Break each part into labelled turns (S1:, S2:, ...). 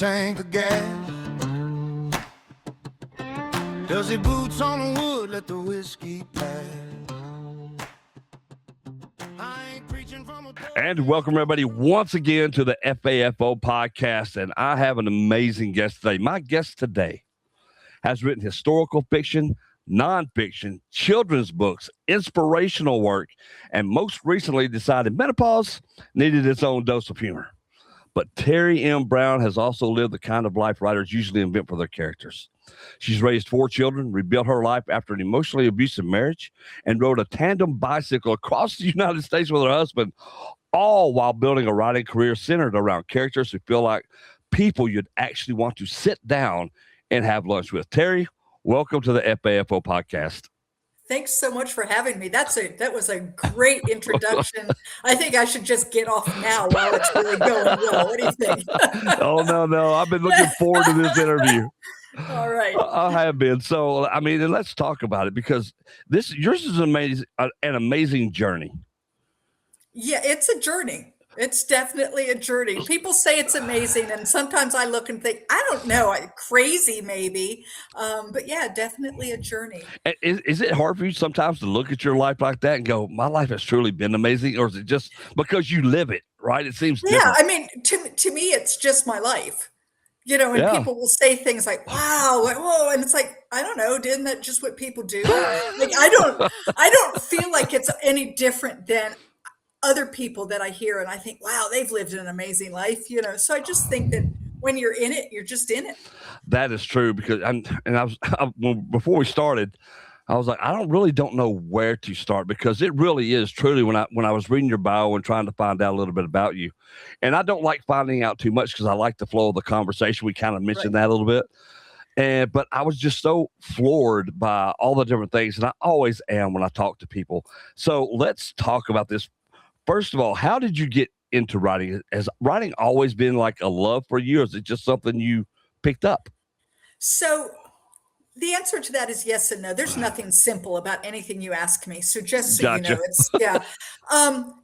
S1: tank of gas. Does he boots on the wood, let the whiskey pass?
S2: And welcome, everybody, once again to the FAFO Podcast. And I have an amazing guest today. My guest today has written historical fiction, nonfiction, children's books, inspirational work, and most recently decided menopause needed its own dose of humor. But Teri M. Brown has also lived the kind of life writers usually invent for their characters. She's raised 4 children, rebuilt her life after an emotionally abusive marriage, and rode a tandem bicycle across the United States with her husband, all while building a writing career centered around characters who feel like people you'd actually want to sit down and have lunch with. Teri, welcome to the FAFO Podcast.
S3: Thanks so much for having me. That was a great introduction. I think I should just get off now while it's really going well. What do you think?
S2: Oh, no. I've been looking forward to this interview.
S3: All right.
S2: I have been. So, I mean, and let's talk about it because yours is an amazing journey.
S3: Yeah, it's a journey. It's definitely a journey. People say it's amazing, and sometimes I look and think, I don't know, crazy maybe, but yeah, definitely a journey.
S2: Is it hard for you sometimes to look at your life like that and go, my life has truly been amazing, or is it just because you live it, right? It seems different.
S3: I mean, to me, it's just my life. You know, and people will say things like, wow, whoa, and it's like, I don't know, isn't that just what people do? Like, I don't feel like it's any different than other people that I hear, and I think, wow, they've lived an amazing life, you know. So I just think that when you're in it, you're just in it.
S2: That is true, because before we started, I was like, I don't know where to start, because it really is truly when I was reading your bio and trying to find out a little bit about you, and I don't like finding out too much because I like the flow of the conversation. We kind of mentioned that a little bit. But I was just so floored by all the different things, and I always am when I talk to people. So let's talk about this. First of all, how did you get into writing? Has writing always been like a love for you, or is it just something you picked up?
S3: So the answer to that is yes and no. There's nothing simple about anything you ask me. So just so
S2: Gotcha.
S3: you know, it's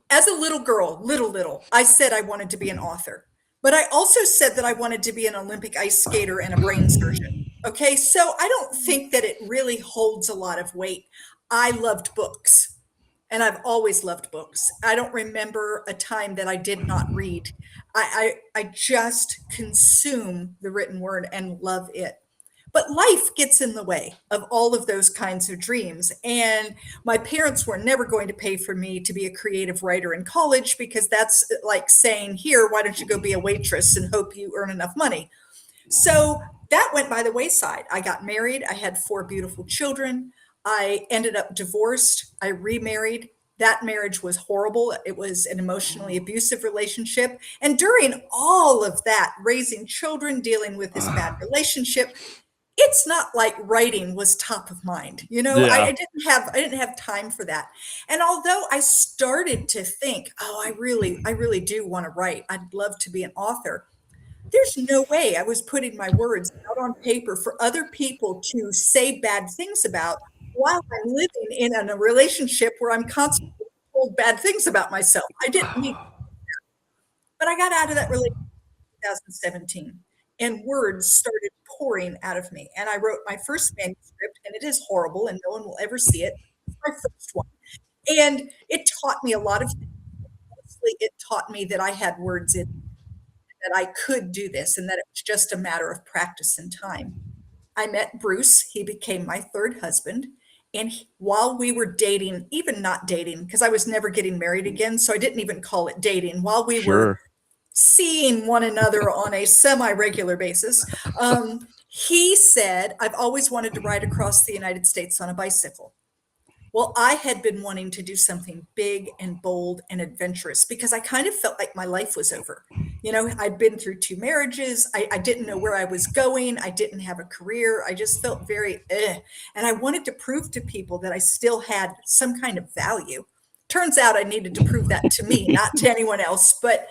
S3: as a little girl, little, I said I wanted to be an author, but I also said that I wanted to be an Olympic ice skater and a brain surgeon. Okay, so I don't think that it really holds a lot of weight. I loved books. And I've always loved books. I don't remember a time that I did not read. I just consume the written word and love it. But life gets in the way of all of those kinds of dreams. And my parents were never going to pay for me to be a creative writer in college, because that's like saying, here, why don't you go be a waitress and hope you earn enough money? So that went by the wayside. I got married. I had 4 beautiful children. I ended up divorced. I remarried. That marriage was horrible. It was an emotionally abusive relationship. And during all of that, raising children, dealing with this bad relationship, it's not like writing was top of mind. You know, I didn't have time for that. And although I started to think, oh, I really do want to write. I'd love to be an author. There's no way I was putting my words out on paper for other people to say bad things about, while I'm living in a relationship where I'm constantly told bad things about myself. I didn't need that. But I got out of that relationship in 2017, and words started pouring out of me. And I wrote my first manuscript, and it is horrible, and no one will ever see it. It's my first one. And it taught me a lot of things. Mostly it taught me that I had words in me, that I could do this, and that it was just a matter of practice and time. I met Bruce. He became my 3rd husband. And while we were dating, even not dating, because I was never getting married again, so I didn't even call it dating, while we were seeing one another on a semi-regular basis, he said, I've always wanted to ride across the United States on a bicycle. Well, I had been wanting to do something big and bold and adventurous, because I kind of felt like my life was over. You know, I'd been through 2 marriages. I didn't know where I was going. I didn't have a career. I just felt very, and I wanted to prove to people that I still had some kind of value. Turns out I needed to prove that to me, not to anyone else. But,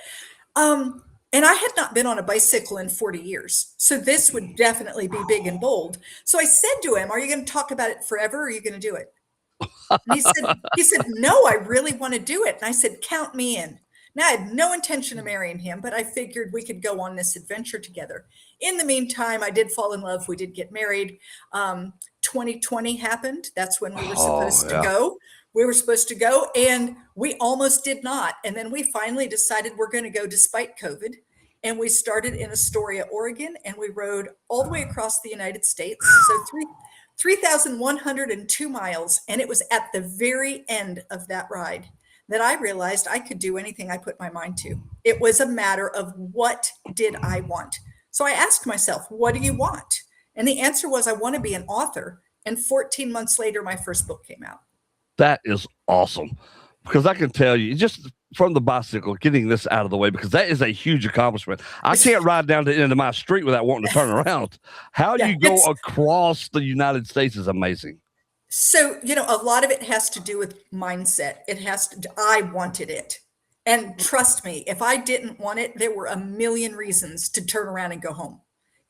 S3: and I had not been on a bicycle in 40 years. So this would definitely be big and bold. So I said to him, are you going to talk about it forever, or are you going to do it? And he said, no, I really want to do it. And I said, count me in. Now, I had no intention of marrying him, but I figured we could go on this adventure together. In the meantime, I did fall in love. We did get married. 2020 happened. That's when we were supposed to go. We were supposed to go, and we almost did not. And then we finally decided we're going to go despite COVID. And we started in Astoria, Oregon, and we rode all the way across the United States. So 3,102 miles. And it was at the very end of that ride that I realized I could do anything I put my mind to. It was a matter of what did I want? So I asked myself, what do you want? And the answer was, I want to be an author. And 14 months later, my first book came out.
S2: That is awesome. Because I can tell you, just from the bicycle, getting this out of the way, because that is a huge accomplishment. I can't ride down to the end of my street without wanting to turn around. How you go across the United States is amazing.
S3: So, a lot of it has to do with mindset. I wanted it. And trust me, if I didn't want it, there were a million reasons to turn around and go home.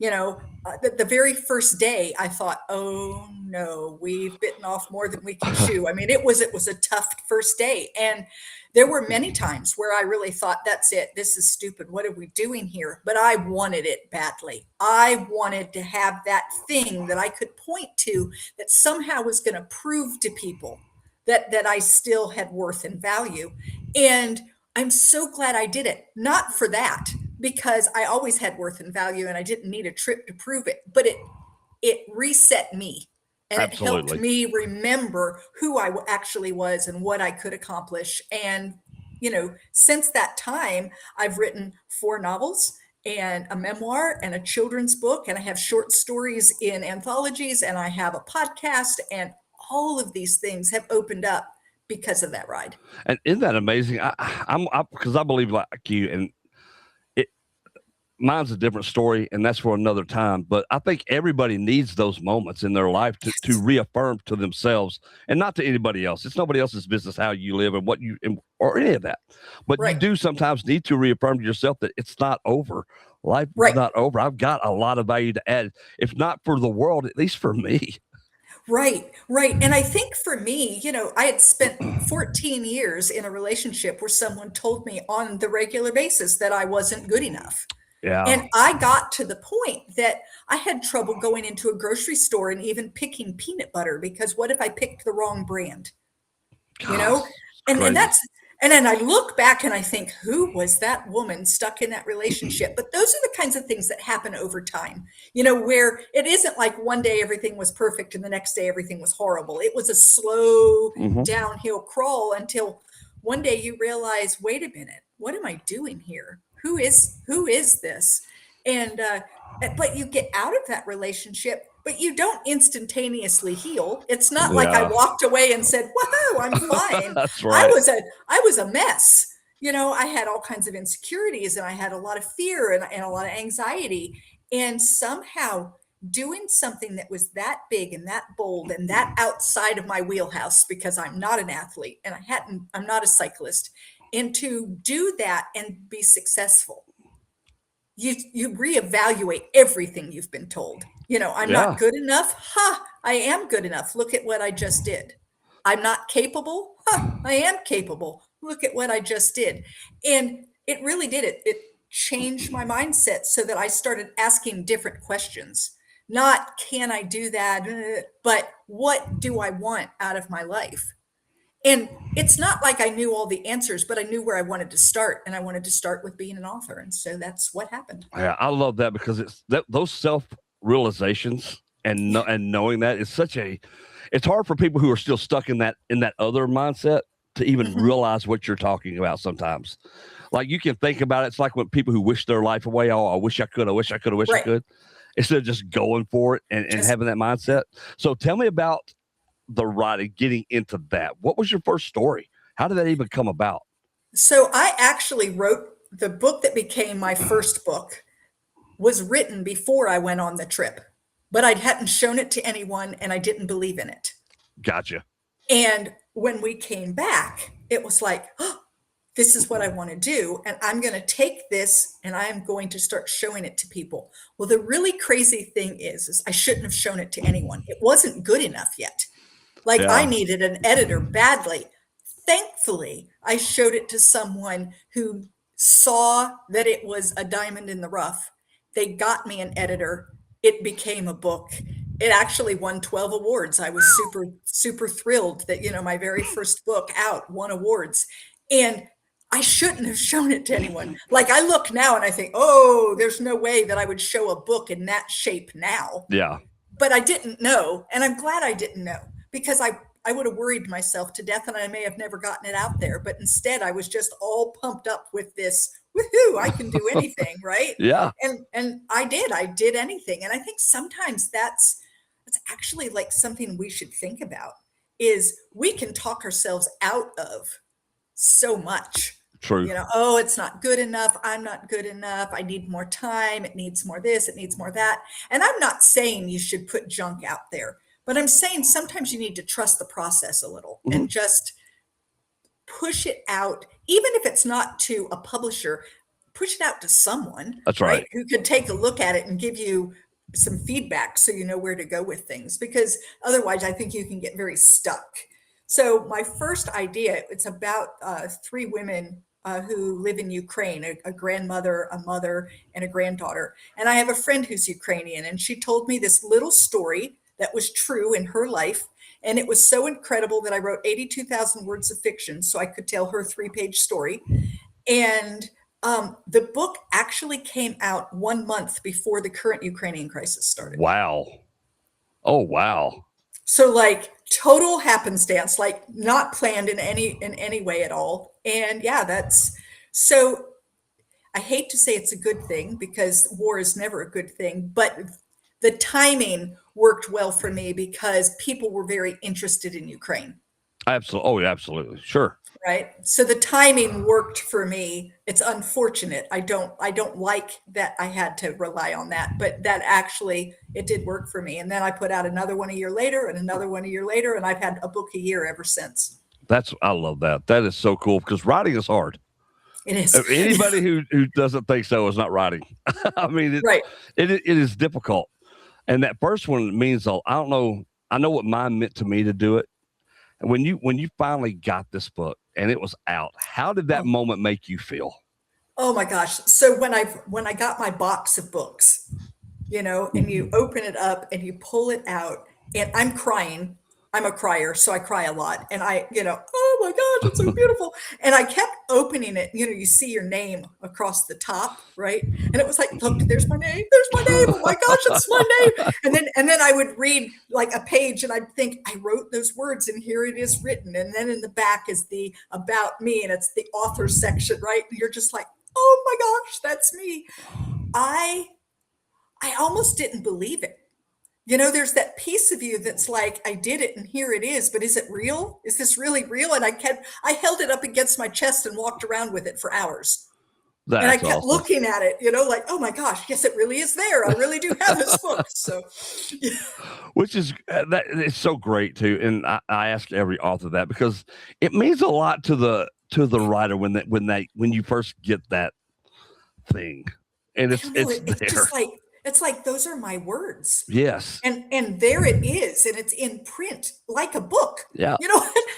S3: The very first day I thought, oh no, we've bitten off more than we can chew. I mean, it was a tough first day. And there were many times where I really thought, that's it. This is stupid. What are we doing here? But I wanted it badly. I wanted to have that thing that I could point to that somehow was going to prove to people that I still had worth and value. And I'm so glad I did it. Not for that, because I always had worth and value and I didn't need a trip to prove it, but it reset me. And
S2: Absolutely.
S3: It helped me remember who I actually was and what I could accomplish. And, since that time, I've written 4 novels and a memoir and a children's book. And I have short stories in anthologies, and I have a podcast, and all of these things have opened up because of that ride.
S2: And isn't that amazing? Because I believe like you, and mine's a different story, and that's for another time. But I think everybody needs those moments in their life to reaffirm to themselves and not to anybody else. It's nobody else's business how you live and what or any of that. But You do sometimes need to reaffirm to yourself that it's not over. Life is not over. I've got a lot of value to add, if not for the world, at least for me.
S3: Right. And I think for me, I had spent 14 years in a relationship where someone told me on the regular basis that I wasn't good enough.
S2: Yeah.
S3: And I got to the point that I had trouble going into a grocery store and even picking peanut butter, because what if I picked the wrong brand? And then I look back and I think, who was that woman stuck in that relationship? But those are the kinds of things that happen over time, where it isn't like one day everything was perfect and the next day everything was horrible. It was a slow downhill crawl until one day you realize, wait a minute, what am I doing here? Who is this? And but you get out of that relationship, but you don't instantaneously heal. It's not like I walked away and said, "Whoa, I'm fine."
S2: That's right.
S3: I was a mess. I had all kinds of insecurities, and I had a lot of fear and a lot of anxiety. And somehow doing something that was that big and that bold and that outside of my wheelhouse, because I'm not an athlete and I'm not a cyclist. And to do that and be successful, you reevaluate everything you've been told. I'm not good enough. I am good enough. Look at what I just did. I'm not capable. I am capable. Look at what I just did. And it really did it. It changed my mindset so that I started asking different questions. Not, can I do that? But what do I want out of my life? And it's not like I knew all the answers, but I knew where I wanted to start, and I wanted to start with being an author. And so that's what happened.
S2: Yeah, I love that, because those self-realizations and knowing that is it's hard for people who are still stuck in that other mindset to even realize what you're talking about sometimes. Like, you can think about it. It's like when people who wish their life away, I wish I could, I could, instead of just going for it and having that mindset. So tell me about the writing, getting into that. What was your first story? How did that even come about?
S3: So I actually wrote the book that became my first book, was written before I went on the trip, but I hadn't shown it to anyone and I didn't believe in it.
S2: Gotcha.
S3: And when we came back, it was like, oh, this is what I want to do. And I'm going to take this and I'm going to start showing it to people. Well, the really crazy thing is I shouldn't have shown it to anyone. It wasn't good enough yet. I needed an editor badly. thankfully, I showed it to someone who saw that it was a diamond in the rough. They got me an editor. It became a book. It actually won 12 awards. I was super, super thrilled that, my very first book out won awards. And I shouldn't have shown it to anyone. Like, I look now and I think, oh, there's no way that I would show a book in that shape now.
S2: Yeah.
S3: But I didn't know. And I'm glad I didn't know, because I would have worried myself to death and I may have never gotten it out there. But instead, I was just all pumped up with this, woohoo, I can do anything, right?
S2: Yeah.
S3: And I did anything. And I think sometimes that's actually like something we should think about, is we can talk ourselves out of so much.
S2: True.
S3: Oh, it's not good enough. I'm not good enough. I need more time. It needs more this. It needs more that. And I'm not saying you should put junk out there, but I'm saying sometimes you need to trust the process a little and just push it out, even if it's not to a publisher, push it out to someone.
S2: That's right.
S3: Who could take a look at it and give you some feedback so you know where to go with things, because otherwise I think you can get very stuck. So my first idea, it's about 3 women who live in Ukraine, a grandmother, a mother, and a granddaughter. And I have a friend who's Ukrainian, and she told me this little story that was true in her life. And it was so incredible that I wrote 82,000 words of fiction so I could tell her 3-page story. And the book actually came out 1 month before the current Ukrainian crisis started.
S2: Wow. Oh, wow.
S3: So like total happenstance, like not planned in any way at all. And yeah, so I hate to say it's a good thing, because war is never a good thing, but the timing worked well for me because people were very interested in Ukraine.
S2: Absolutely. Oh, yeah, absolutely. Sure.
S3: Right. So the timing worked for me. It's unfortunate. I don't like that I had to rely on that, but that actually, it did work for me. And then I put out another one a year later and another one a year later, and I've had a book a year ever since.
S2: I love that. That is so cool, because writing is hard.
S3: It is.
S2: Anybody who doesn't think so is not writing. I mean,
S3: right.
S2: It is difficult. And that first one means, I don't know. I know what mine meant to me to do it. And when you finally got this book and it was out, how did that moment make you feel?
S3: Oh my gosh. So when I got my box of books, and you open it up and you pull it out, and I'm crying. I'm a crier, so I cry a lot. And oh my gosh, it's so beautiful. And I kept opening it. You see your name across the top, right? And it was like, look, there's my name. There's my name. Oh my gosh, it's my name. And then I would read like a page, and I'd think, I wrote those words, and here it is written. And then in the back is the about me, and it's the author section, right? And you're just like, oh my gosh, that's me. I almost didn't believe it. There's that piece of you that's like, I did it and here it is, but is it real? Is this really real? And I held it up against my chest and walked around with it for hours.
S2: That's
S3: and I kept
S2: awesome.
S3: looking at it, like, oh my gosh, yes, it really is there. I really do have this book. So, yeah.
S2: Which is, that it's so great too. And I ask every author that, because it means a lot to the writer when you first get that thing, and it's there.
S3: Just like, it's like, those are my words.
S2: Yes.
S3: And there it is. And it's in print like a book.
S2: Yeah.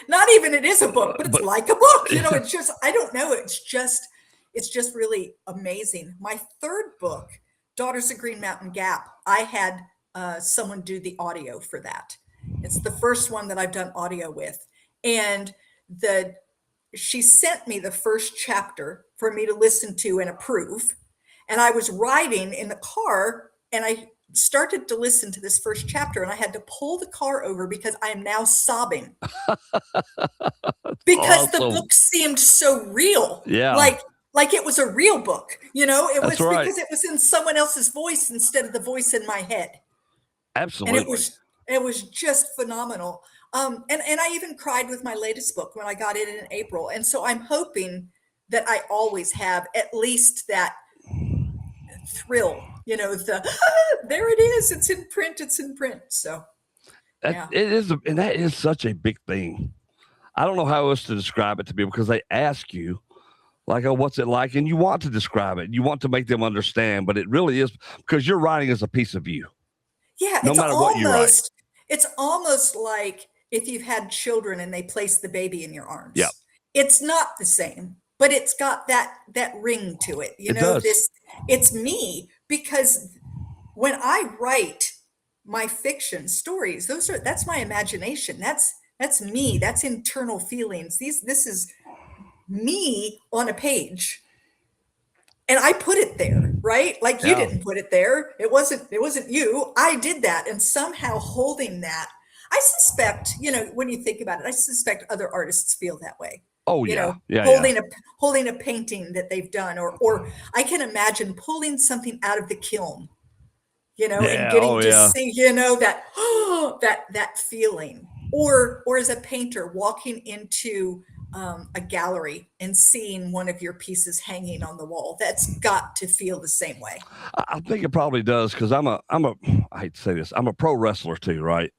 S3: Not even it is a book, but it's like a book. It's just, I don't know. It's just really amazing. My third book, Daughters of Green Mountain Gap, I had someone do the audio for that. It's the first one that I've done audio with. And she sent me the first chapter for me to listen to and approve. And I was riding in the car, and I started to listen to this first chapter, and I had to pull the car over because I am now sobbing because
S2: awesome.
S3: The book seemed so real.
S2: Yeah.
S3: Like it was a real book, it
S2: That's
S3: was
S2: right.
S3: because it was in someone else's voice instead of the voice in my head.
S2: Absolutely.
S3: And it was just phenomenal. And I even cried with my latest book when I got it in April. And so I'm hoping that I always have at least that thrill, there it is. It's in print. So
S2: it is, and that is such a big thing. I don't know how else to describe it to people, because they ask you like, oh, what's it like? And you want to describe it. You want to make them understand, but it really is, because your writing is a piece of you.
S3: Yeah.
S2: No matter what you write.
S3: It's almost like if you've had children and they place the baby in your arms.
S2: Yeah.
S3: It's not the same, but it's got that ring to it.
S2: It does.
S3: It's me, because when I write my fiction stories, that's my imagination. That's me. That's internal feelings. This is me on a page. And I put it there, right? Like you
S2: Yeah.
S3: didn't put it there. It wasn't you. I did that. And somehow holding that, I suspect, when you think about it, I suspect other artists feel that way.
S2: Oh yeah. Yeah.
S3: Holding a painting that they've done, or I can imagine pulling something out of the kiln, and getting to see, that that feeling, or as a painter walking into a gallery and seeing one of your pieces hanging on the wall. That's got to feel the same way.
S2: I think it probably does, because I hate to say this, I'm a pro wrestler too, right?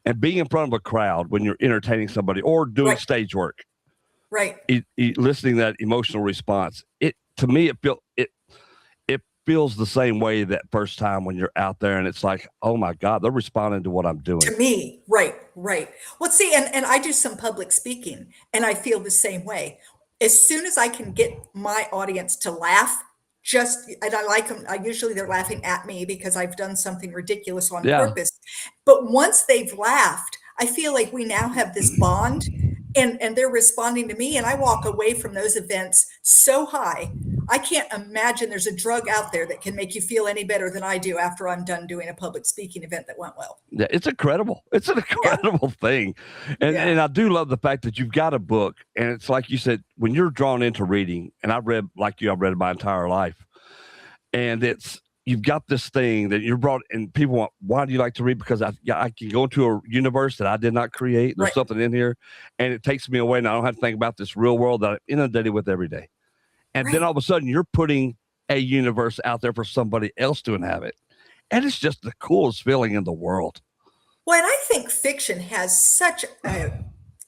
S2: And being in front of a crowd when you're entertaining somebody or doing
S3: Right.
S2: stage work,
S3: Right.
S2: Listening to that emotional response, to me it feels the same way that first time when you're out there and it's like, oh my God, they're responding to what I'm doing.
S3: To me, right. Well, see, and I do some public speaking, and I feel the same way. As soon as I can get my audience to laugh, and I like them, usually they're laughing at me because I've done something ridiculous on purpose. But once they've laughed, I feel like we now have this bond, and they're responding to me, and I walk away from those events so high. I can't imagine there's a drug out there that can make you feel any better than I do after I'm done doing a public speaking event that went well.
S2: Yeah, it's incredible. It's an incredible thing. And I do love the fact that you've got a book, and it's like you said, when you're drawn into reading, and I've read my entire life, and you've got this thing that you're brought, and people want, why do you like to read? Because I can go into a universe that I did not create. There's something in here, and it takes me away, and I don't have to think about this real world that I'm inundated with every day. And then all of a sudden you're putting a universe out there for somebody else to inhabit. And it's just the coolest feeling in the world.
S3: Well, and I think fiction has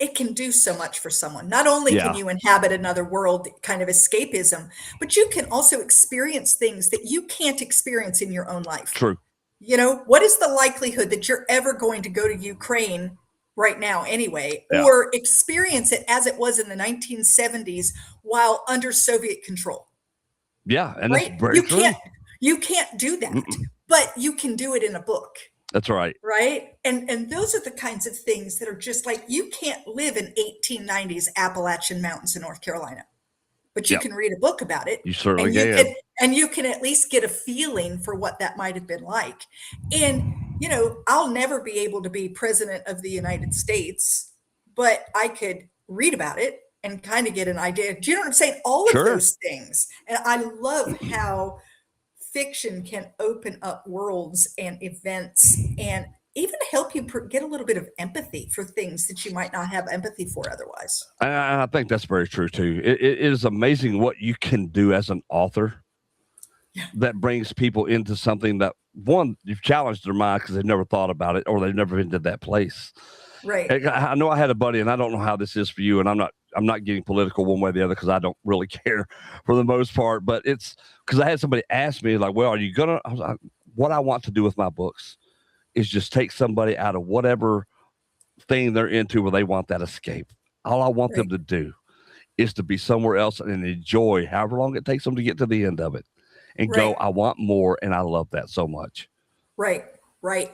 S3: it can do so much for someone. Not only can you inhabit another world, kind of escapism, but you can also experience things that you can't experience in your own life.
S2: True.
S3: What is the likelihood that you're ever going to go to Ukraine right now anyway,
S2: Yeah.
S3: or experience it as it was in the 1970s while under Soviet control?
S2: Yeah, and
S3: right?
S2: that's very true.
S3: You can't do that, but you can do it in a book.
S2: That's right.
S3: Right? And those are the kinds of things that are just like, you can't live in 1890s Appalachian Mountains in North Carolina, but you can read a book about it.
S2: You certainly
S3: can. And you can at least get a feeling for what that might have been like. And, I'll never be able to be president of the United States, but I could read about it and kind of get an idea. Do you know what I'm saying? All of those things. And I love how fiction can open up worlds and events and even help you get a little bit of empathy for things that you might not have empathy for otherwise.
S2: I think that's very true too. It is amazing what you can do as an author that brings people into something that, one, you've challenged their mind because they've never thought about it or they've never been to that place.
S3: Right.
S2: I know I had a buddy, and I don't know how this is for you, and I'm not getting political one way or the other because I don't really care for the most part, but it's because I had somebody ask me, like, well, are you gonna, I was like, what I want to do with my books is just take somebody out of whatever thing they're into where they want that escape. All I want them to do is to be somewhere else and enjoy however long it takes them to get to the end of it and go, I want more. And I love that so much.
S3: Right.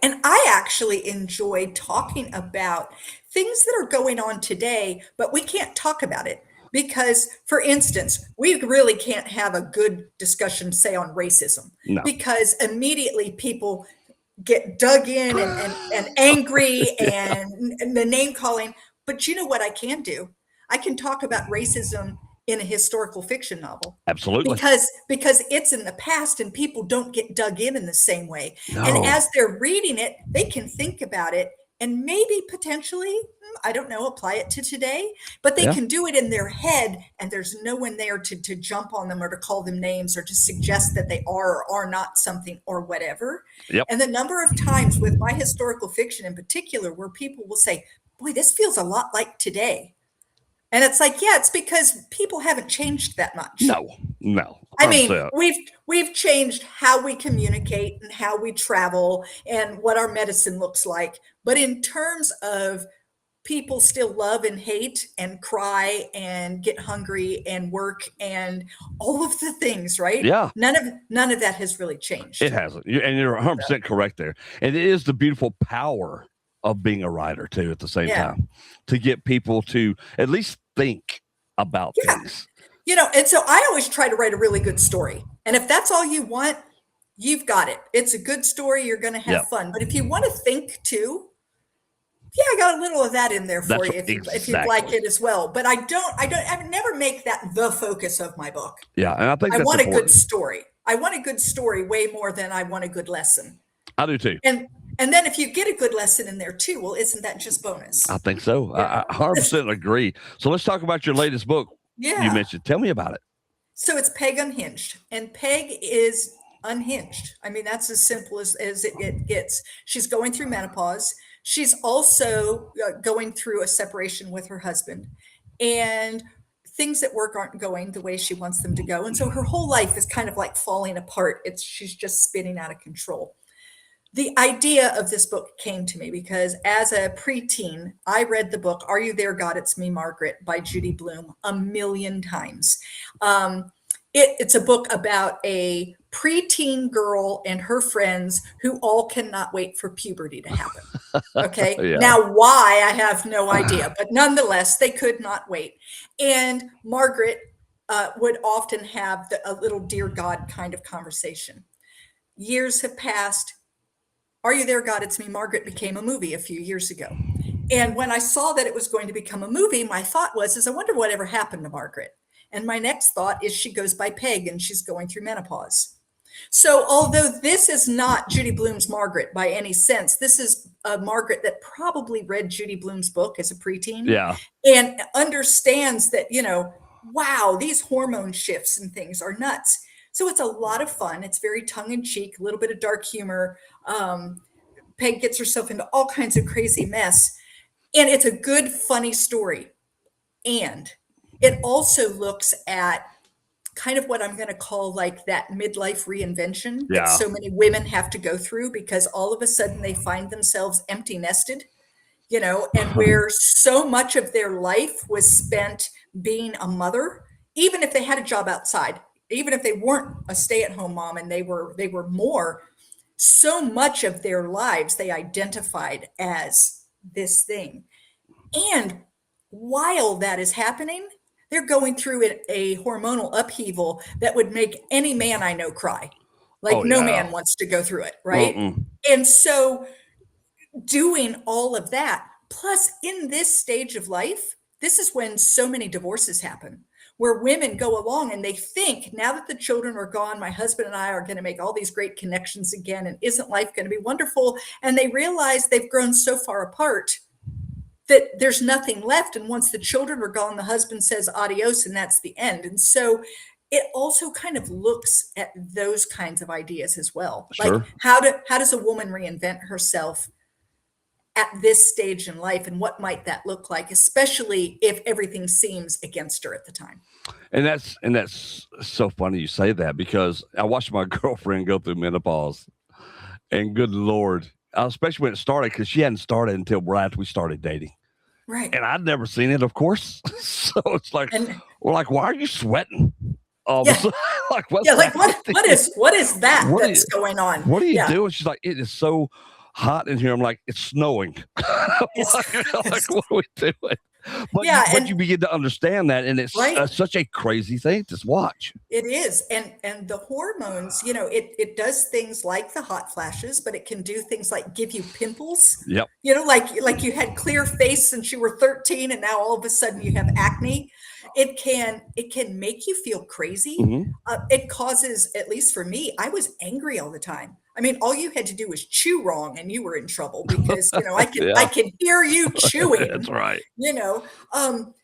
S3: And I actually enjoy talking about things that are going on today, but we can't talk about it because, for instance, we really can't have a good discussion, say, on racism, because immediately people get dug in and angry and the name calling. But you know what I can do? I can talk about racism in a historical fiction novel.
S2: Absolutely.
S3: Because it's in the past and people don't get dug in the same way.
S2: No.
S3: And as they're reading it, they can think about it and maybe potentially, I don't know, apply it to today, but they can do it in their head and there's no one there to jump on them or to call them names or to suggest that they are or are not something or whatever.
S2: Yep.
S3: And the number of times with my historical fiction in particular, where people will say, boy, this feels a lot like today. And it's like, it's because people haven't changed that much.
S2: No. 100%.
S3: I mean, we've changed how we communicate and how we travel and what our medicine looks like. But in terms of people still love and hate and cry and get hungry and work and all of the things, right?
S2: Yeah.
S3: None of that has really changed.
S2: It hasn't. And you're 100% correct there. And it is the beautiful power of being a writer, too, at the same time, to get people to at least think about things.
S3: And so I always try to write a really good story. And if that's all you want, you've got it. It's a good story. You're going to have fun. But if you want to think too, I got a little of that in there for you if you'd like it as well. But I never make that the focus of my book.
S2: Yeah. And I think that's
S3: want
S2: important.
S3: a good story. I want a good story way more than I want a good lesson.
S2: I do too.
S3: And then if you get a good lesson in there too, well, isn't that just bonus?
S2: I think so. I 100% agree. So let's talk about your latest book. You mentioned. Tell me about it.
S3: So it's Peg Unhinged, and Peg is unhinged. I mean, that's as simple as it gets. She's going through menopause. She's also going through a separation with her husband, and things at work aren't going the way she wants them to go. And so her whole life is kind of like falling apart. She's just spinning out of control. The idea of this book came to me because as a preteen, I read the book, Are You There, God? It's Me, Margaret by Judy Blume 1,000,000 times. It's a book about a preteen girl and her friends who all cannot wait for puberty to happen. Okay. Now, why? I have no idea, but nonetheless, they could not wait. And Margaret would often have a little dear God kind of conversation. Years have passed. Are You There, God? It's Me, Margaret became a movie a few years ago. And when I saw that it was going to become a movie, my thought was, I wonder whatever happened to Margaret. And my next thought is she goes by Peg and she's going through menopause. So although this is not Judy Blume's Margaret by any sense, this is a Margaret that probably read Judy Blume's book as a preteen and understands that, wow, these hormone shifts and things are nuts. So it's a lot of fun. It's very tongue-in-cheek, a little bit of dark humor. Peg gets herself into all kinds of crazy mess. And it's a good, funny story. And it also looks at kind of what I'm going to call like that midlife reinvention that so many women have to go through because all of a sudden they find themselves empty nested, and where so much of their life was spent being a mother, even if they had a job outside. Even if they weren't a stay-at-home mom and they were more, so much of their lives they identified as this thing. And while that is happening, they're going through a hormonal upheaval that would make any man I know cry. Like no man wants to go through it, right? And so doing all of that, plus in this stage of life, this is when so many divorces happen. Where women go along and they think, now that the children are gone, my husband and I are going to make all these great connections again. And isn't life going to be wonderful? And they realize they've grown so far apart that there's nothing left. And once the children are gone, the husband says adios, and that's the end. And so it also kind of looks at those kinds of ideas as well.
S2: Sure.
S3: Like how does a woman reinvent herself at this stage in life, and what might that look like, especially if everything seems against her at the time?
S2: And that's so funny you say that because I watched my girlfriend go through menopause, and good Lord, especially when it started, because she hadn't started until right after we started dating.
S3: Right.
S2: And I'd never seen it, of course. So it's like, we're like, why are you sweating? Like, what
S3: is that that's going on?
S2: What are you doing? She's like, it is so hot in here. I'm like, it's snowing. Like, what are we doing? But you begin to understand that, and it's such a crazy thing to watch.
S3: It is, and the hormones, it does things like the hot flashes, but it can do things like give you pimples.
S2: Yep.
S3: Like you had clear face since you were 13, and now all of a sudden you have acne. It can make you feel crazy. It causes, at least for me, I was angry all the time. I mean, all you had to do was chew wrong and you were in trouble because, I could hear you chewing.
S2: That's right.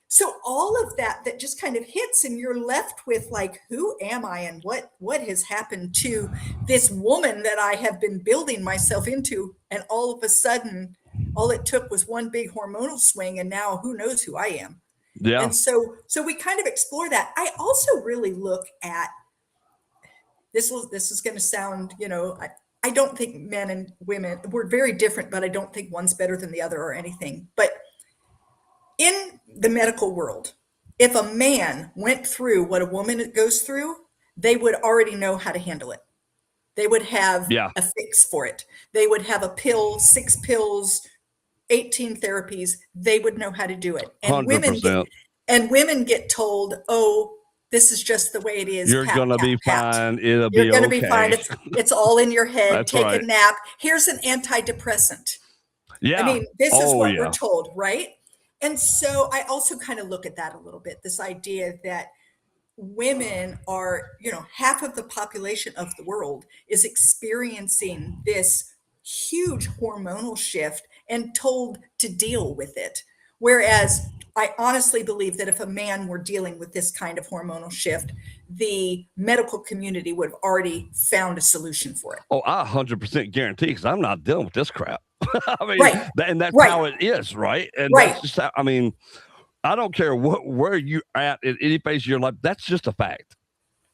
S3: So all of that just kind of hits, and you're left with like, who am I and what has happened to this woman that I have been building myself into? And all of a sudden, all it took was one big hormonal swing, and now who knows who I am.
S2: Yeah.
S3: And so we kind of explore that. I also really look at this is going to sound, I don't think men and women, we're very different, but I don't think one's better than the other or anything. But in the medical world, if a man went through what a woman goes through, they would already know how to handle it. They would have
S2: Yeah.
S3: a fix for it. They would have a pill, 6 pills, 18 therapies. They would know how to do it. And
S2: 100%.
S3: women get told, oh, this is just the way it is.
S2: You're
S3: Pat,
S2: going to
S3: pat,
S2: be
S3: pat.
S2: fine. It'll
S3: You're
S2: be
S3: going to
S2: okay.
S3: be fine. It's all in your head.
S2: That's
S3: Take
S2: right.
S3: a nap. Here's an antidepressant.
S2: Yeah.
S3: I mean, this is what
S2: yeah.
S3: we're told, right? And so I also kind of look at that a little bit, this idea that women are, half of the population of the world is experiencing this huge hormonal shift and told to deal with it. Whereas I honestly believe that if a man were dealing with this kind of hormonal shift, the medical community would have already found a solution for it.
S2: Oh, I 100% guarantee, because I'm not dealing with this crap. I mean,
S3: Right.
S2: And that's
S3: Right.
S2: how it is, right? And
S3: Right.
S2: that's just how, I mean, I don't care where you're at in any phase of your life. That's just a fact.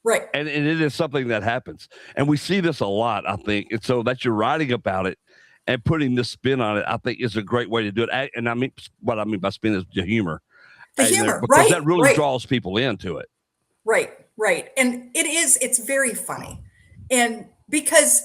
S3: Right.
S2: And it is something that happens. And we see this a lot, I think. And so that you're writing about it and putting this spin on it, I think is a great way to do it. And I mean, what I mean by spin is the humor.
S3: The humor,
S2: because
S3: right.
S2: that really
S3: right.
S2: draws people into it.
S3: Right. Right. And it's very funny. And because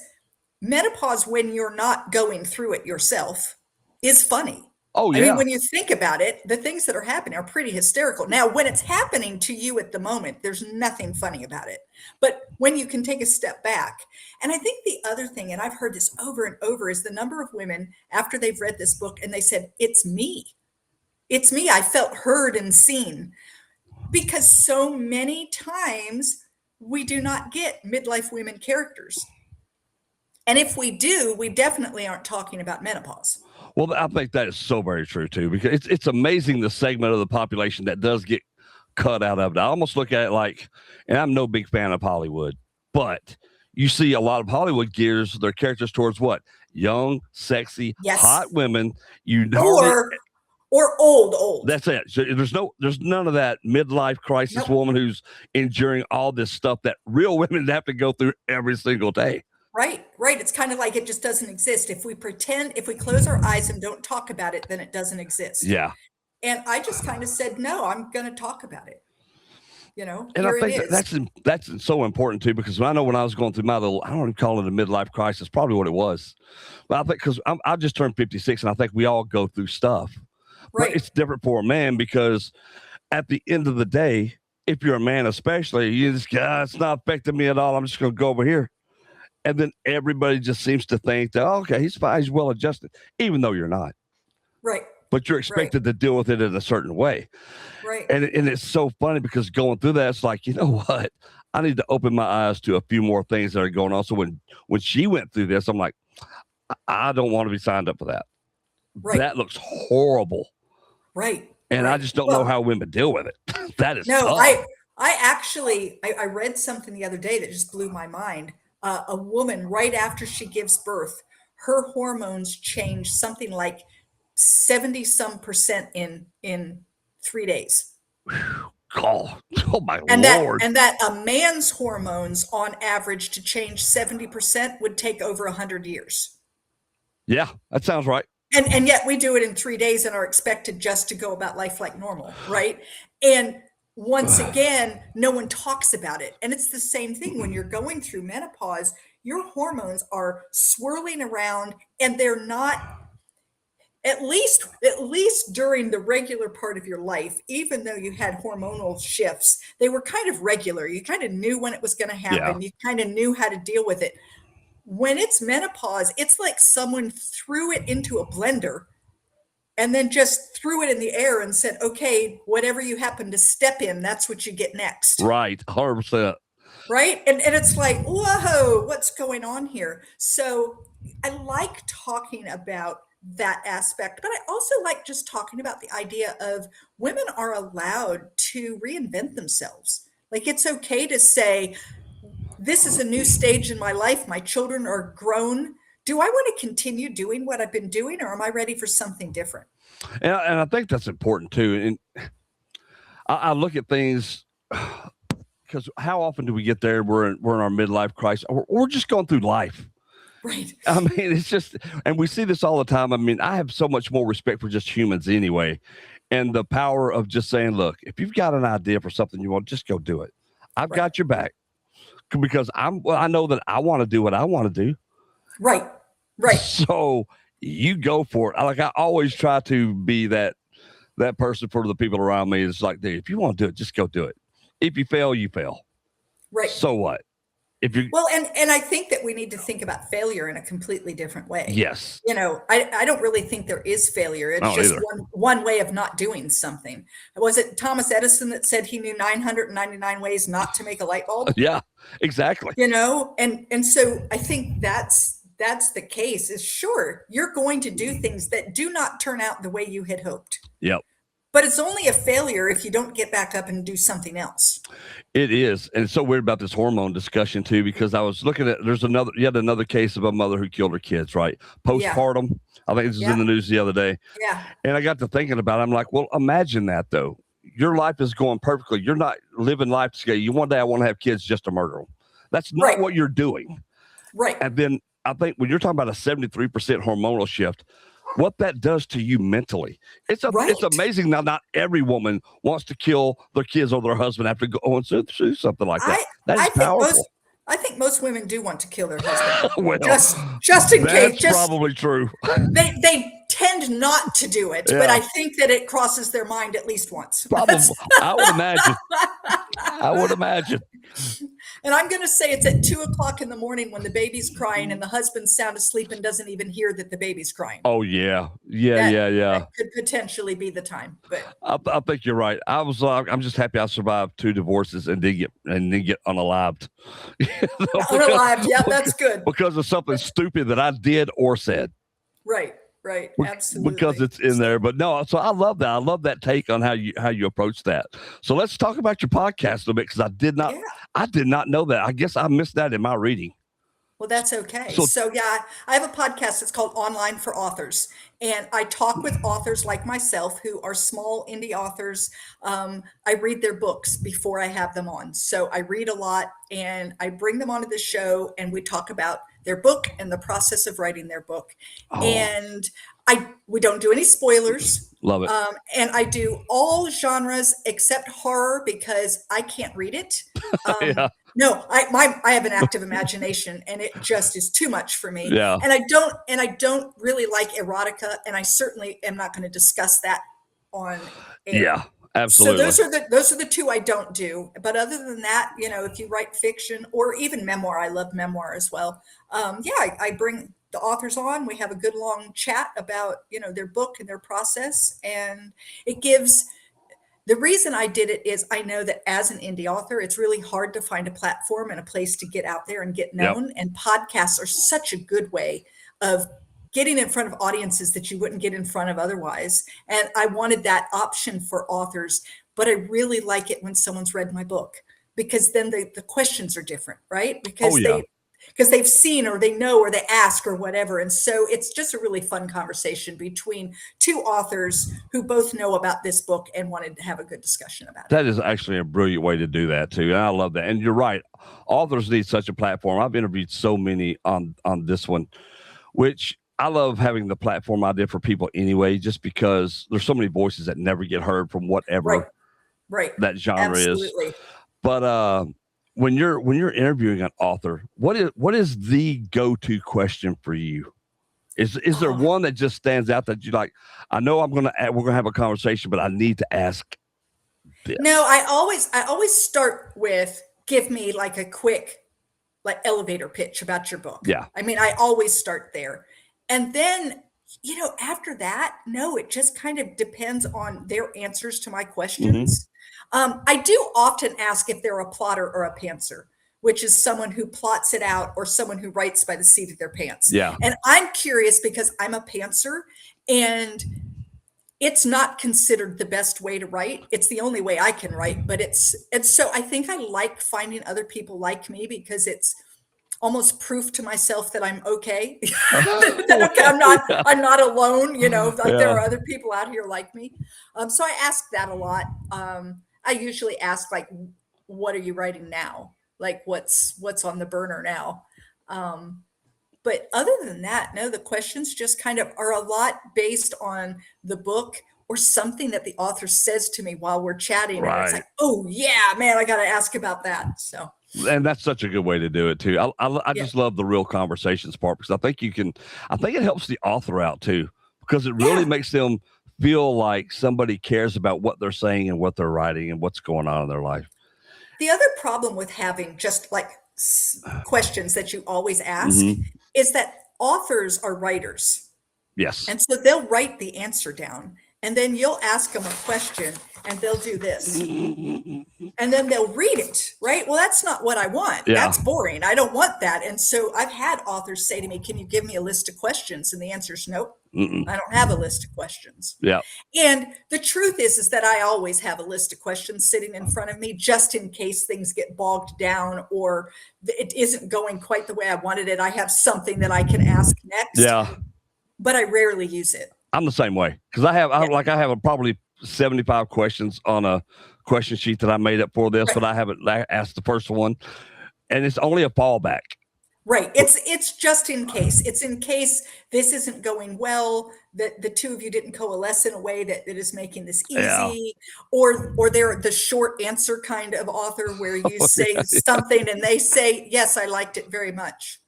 S3: menopause, when you're not going through it yourself, is funny.
S2: Oh, yeah.
S3: I mean, when you think about it, the things that are happening are pretty hysterical. Now, when it's happening to you at the moment, there's nothing funny about it. But when you can take a step back, and I think the other thing, and I've heard this over and over, is the number of women after they've read this book and they said, it's me. It's me. I felt heard and seen. Because so many times we do not get midlife women characters. And if we do, we definitely aren't talking about menopause.
S2: Well, I think that is so very true, too, because it's amazing the segment of the population that does get cut out of it. I almost look at it like, and I'm no big fan of Hollywood, but you see a lot of Hollywood gears their characters towards what? Young, sexy,
S3: Yes.
S2: hot women.
S3: Or old.
S2: That's it. So there's none of that midlife crisis
S3: Nope.
S2: woman who's enduring all this stuff that real women have to go through every single day.
S3: Right. It's kind of like it just doesn't exist. If we close our eyes and don't talk about it, then it doesn't exist.
S2: Yeah.
S3: And I just kind of said, no, I'm going to talk about it.
S2: And I think that's so important too, because I know when I was going through my little, I don't even call it a midlife crisis, probably what it was. But I think because I just turned 56 and I think we all go through stuff.
S3: Right.
S2: But it's different for a man because at the end of the day, if you're a man, especially, you just go, it's not affecting me at all. I'm just going to go over here. And then everybody just seems to think that, oh, okay, he's fine, he's well adjusted, even though you're not.
S3: Right.
S2: But you're expected to deal with it in a certain way.
S3: Right.
S2: And it's so funny because going through that, it's like, you know what? I need to open my eyes to a few more things that are going on. So when she went through this, I'm like, I don't want to be signed up for that.
S3: Right.
S2: That looks horrible.
S3: Right.
S2: And I just don't know how women deal with it. That is
S3: no.
S2: tough.
S3: I read something the other day that just blew my mind. A woman right after she gives birth, her hormones change something like 70% in 3 days.
S2: Oh my Lord.
S3: And that a man's hormones on average to change 70% would take over 100 years.
S2: Yeah, that sounds right.
S3: And yet we do it in 3 days and are expected just to go about life like normal, right? And once again, no one talks about it. And it's the same thing when you're going through menopause, your hormones are swirling around and they're not, at least during the regular part of your life, even though you had hormonal shifts, they were kind of regular. You kind of knew when it was going to happen. Yeah. You kind of knew how to deal with it. When it's menopause, it's like someone threw it into a blender and then just threw it in the air and said, okay, whatever you happen to step in, that's what you get next.
S2: Right. 100%.
S3: Right. And it's like, whoa, what's going on here? So I like talking about that aspect, but I also like just talking about the idea of women are allowed to reinvent themselves. Like it's okay to say, this is a new stage in my life. My children are grown. Do I want to continue doing what I've been doing, or am I ready for something different?
S2: And I think that's important too. And I look at things because how often do we get there? We're in our midlife crisis, or we're just going through life.
S3: Right.
S2: I mean, it's just, and we see this all the time. I mean, I have so much more respect for just humans anyway, and the power of just saying, look, if you've got an idea for something you want, just go do it. I've
S3: Right.
S2: got your back because I know that I want to do what I want to do.
S3: Right. Right.
S2: So you go for it. Like I always try to be that person for the people around me. It's like, dude, if you want to do it, just go do it. If you fail, you fail.
S3: Right.
S2: So what? If you
S3: Well, and I think that we need to think about failure in a completely different way.
S2: yes,
S3: I don't really think there is failure.
S2: I
S3: It's
S2: don't
S3: just
S2: either.
S3: one way of not doing something. Was it Thomas Edison that said he knew 999 ways not to make a light bulb?
S2: Yeah, exactly.
S3: And so I think that's the case. Is sure, you're going to do things that do not turn out the way you had hoped.
S2: Yep.
S3: But it's only a failure if you don't get back up and do something else.
S2: It is. And it's so weird about this hormone discussion too, because I was looking at there's another case of a mother who killed her kids, right? Postpartum. I think this was in the news the other day.
S3: Yeah.
S2: And I got to thinking about it. I'm like, well, imagine that though. Your life is going perfectly. You're not living life to say, one day I want to have kids just to murder them. That's not what you're doing.
S3: Right.
S2: And then I think when you're talking about a 73% hormonal shift, what that does to you mentally. It's amazing. Now, not every woman wants to kill their kids or their husband after going through something like that. That is powerful.
S3: I think most women do want to kill their husband.
S2: Well,
S3: just in case.
S2: That's probably true.
S3: They tend not to do it, but I think that it crosses their mind at least once.
S2: Probably. I would imagine.
S3: And I'm going to say it's at 2:00 in the morning when the baby's crying and the husband's sound asleep and doesn't even hear that the baby's crying.
S2: Oh yeah. That
S3: could potentially be the time. But
S2: I think you're right. I'm just happy I survived 2 divorces and didn't get unalived.
S3: Unalived, yeah, that's good.
S2: Because of something stupid that I did or said.
S3: Right. Absolutely.
S2: Because it's in there. But no, so I love that. I love that take on how you approach that. So let's talk about your podcast a little bit, because I did not know that. I guess I missed that in my reading.
S3: Well, that's okay. So yeah, I have a podcast that's called Online for Authors, and I talk with authors like myself who are small indie authors. I read their books before I have them on. So I read a lot and I bring them onto the show and we talk about their book and the process of writing their book.
S2: Oh.
S3: And we don't do any spoilers.
S2: Love it.
S3: And I do all genres except horror because I can't read it.
S2: Yeah.
S3: No, I have an active imagination and it just is too much for me.
S2: Yeah.
S3: And I don't really like erotica, and I certainly am not going to discuss that on air.
S2: Yeah, absolutely.
S3: So those are the 2 I don't do. But other than that, if you write fiction or even memoir, I love memoir as well. I bring the authors on. We have a good long chat about, their book and their process, and it gives. The reason I did it is I know that as an indie author, it's really hard to find a platform and a place to get out there and get known. Yep. And podcasts are such a good way of getting in front of audiences that you wouldn't get in front of otherwise. And I wanted that option for authors, but I really like it when someone's read my book, because then the questions are different, right? Because they've seen or they know or they ask or whatever. And so it's just a really fun conversation between 2 authors who both know about this book and wanted to have a good discussion about it.
S2: That is actually a brilliant way to do that too. And I love that. And you're right. Authors need such a platform. I've interviewed so many on this one, which I love having the platform I did for people anyway, just because there's so many voices that never get heard from whatever that genre
S3: Absolutely.
S2: is. But, when you're interviewing an author, what is the go-to question for you? Is there one that just stands out that you like? I know we're gonna have a conversation, but I need to ask this.
S3: No, I always start with, give me like a quick elevator pitch about your book.
S2: Yeah.
S3: I mean, I always start there, and then after that, no, it just kind of depends on their answers to my questions. I do often ask if they're a plotter or a pantser, which is someone who plots it out or someone who writes by the seat of their pants.
S2: Yeah.
S3: And I'm curious because I'm a pantser, and it's not considered the best way to write. It's the only way I can write, and so I think I like finding other people like me, because it's almost proof to myself that I'm okay. I'm not alone. There are other people out here like me. So I ask that a lot. I usually ask what are you writing now? Like what's on the burner now? But other than that, no, the questions just kind of are a lot based on the book or something that the author says to me while we're chatting. And it's
S2: Right.
S3: like, oh yeah, man, I got to ask about that. So,
S2: And that's such a good way to do it too. I
S3: yeah.
S2: just love the real conversations part because I think it helps the author out too, because it really
S3: Yeah.
S2: makes them feel like somebody cares about what they're saying and what they're writing and what's going on in their life.
S3: The other problem with having just like questions that you always ask
S2: Mhm.
S3: is that authors are writers.
S2: Yes.
S3: And so they'll write the answer down, and then you'll ask them a question and they'll do this. And then they'll read it, right? Well, that's not what I want.
S2: Yeah.
S3: That's boring. I don't want that. And so I've had authors say to me, "Can you give me a list of questions?" And the answer is nope.
S2: Mm-mm.
S3: I don't have a list of questions.
S2: Yeah.
S3: And the truth is that I always have a list of questions sitting in front of me just in case things get bogged down or it isn't going quite the way I wanted it. I have something that I can ask next.
S2: Yeah.
S3: But I rarely use it.
S2: I'm the same way because I have probably 75 questions on a question sheet that I made up for this,
S3: Right.
S2: but I haven't asked the first one, and it's only a fallback.
S3: Right. It's just in case. It's in case this isn't going well, that the two of you didn't coalesce in a way that is making this easy,
S2: Yeah.
S3: or they're the short answer kind of author where you say something and they say, "Yes, I liked it very much."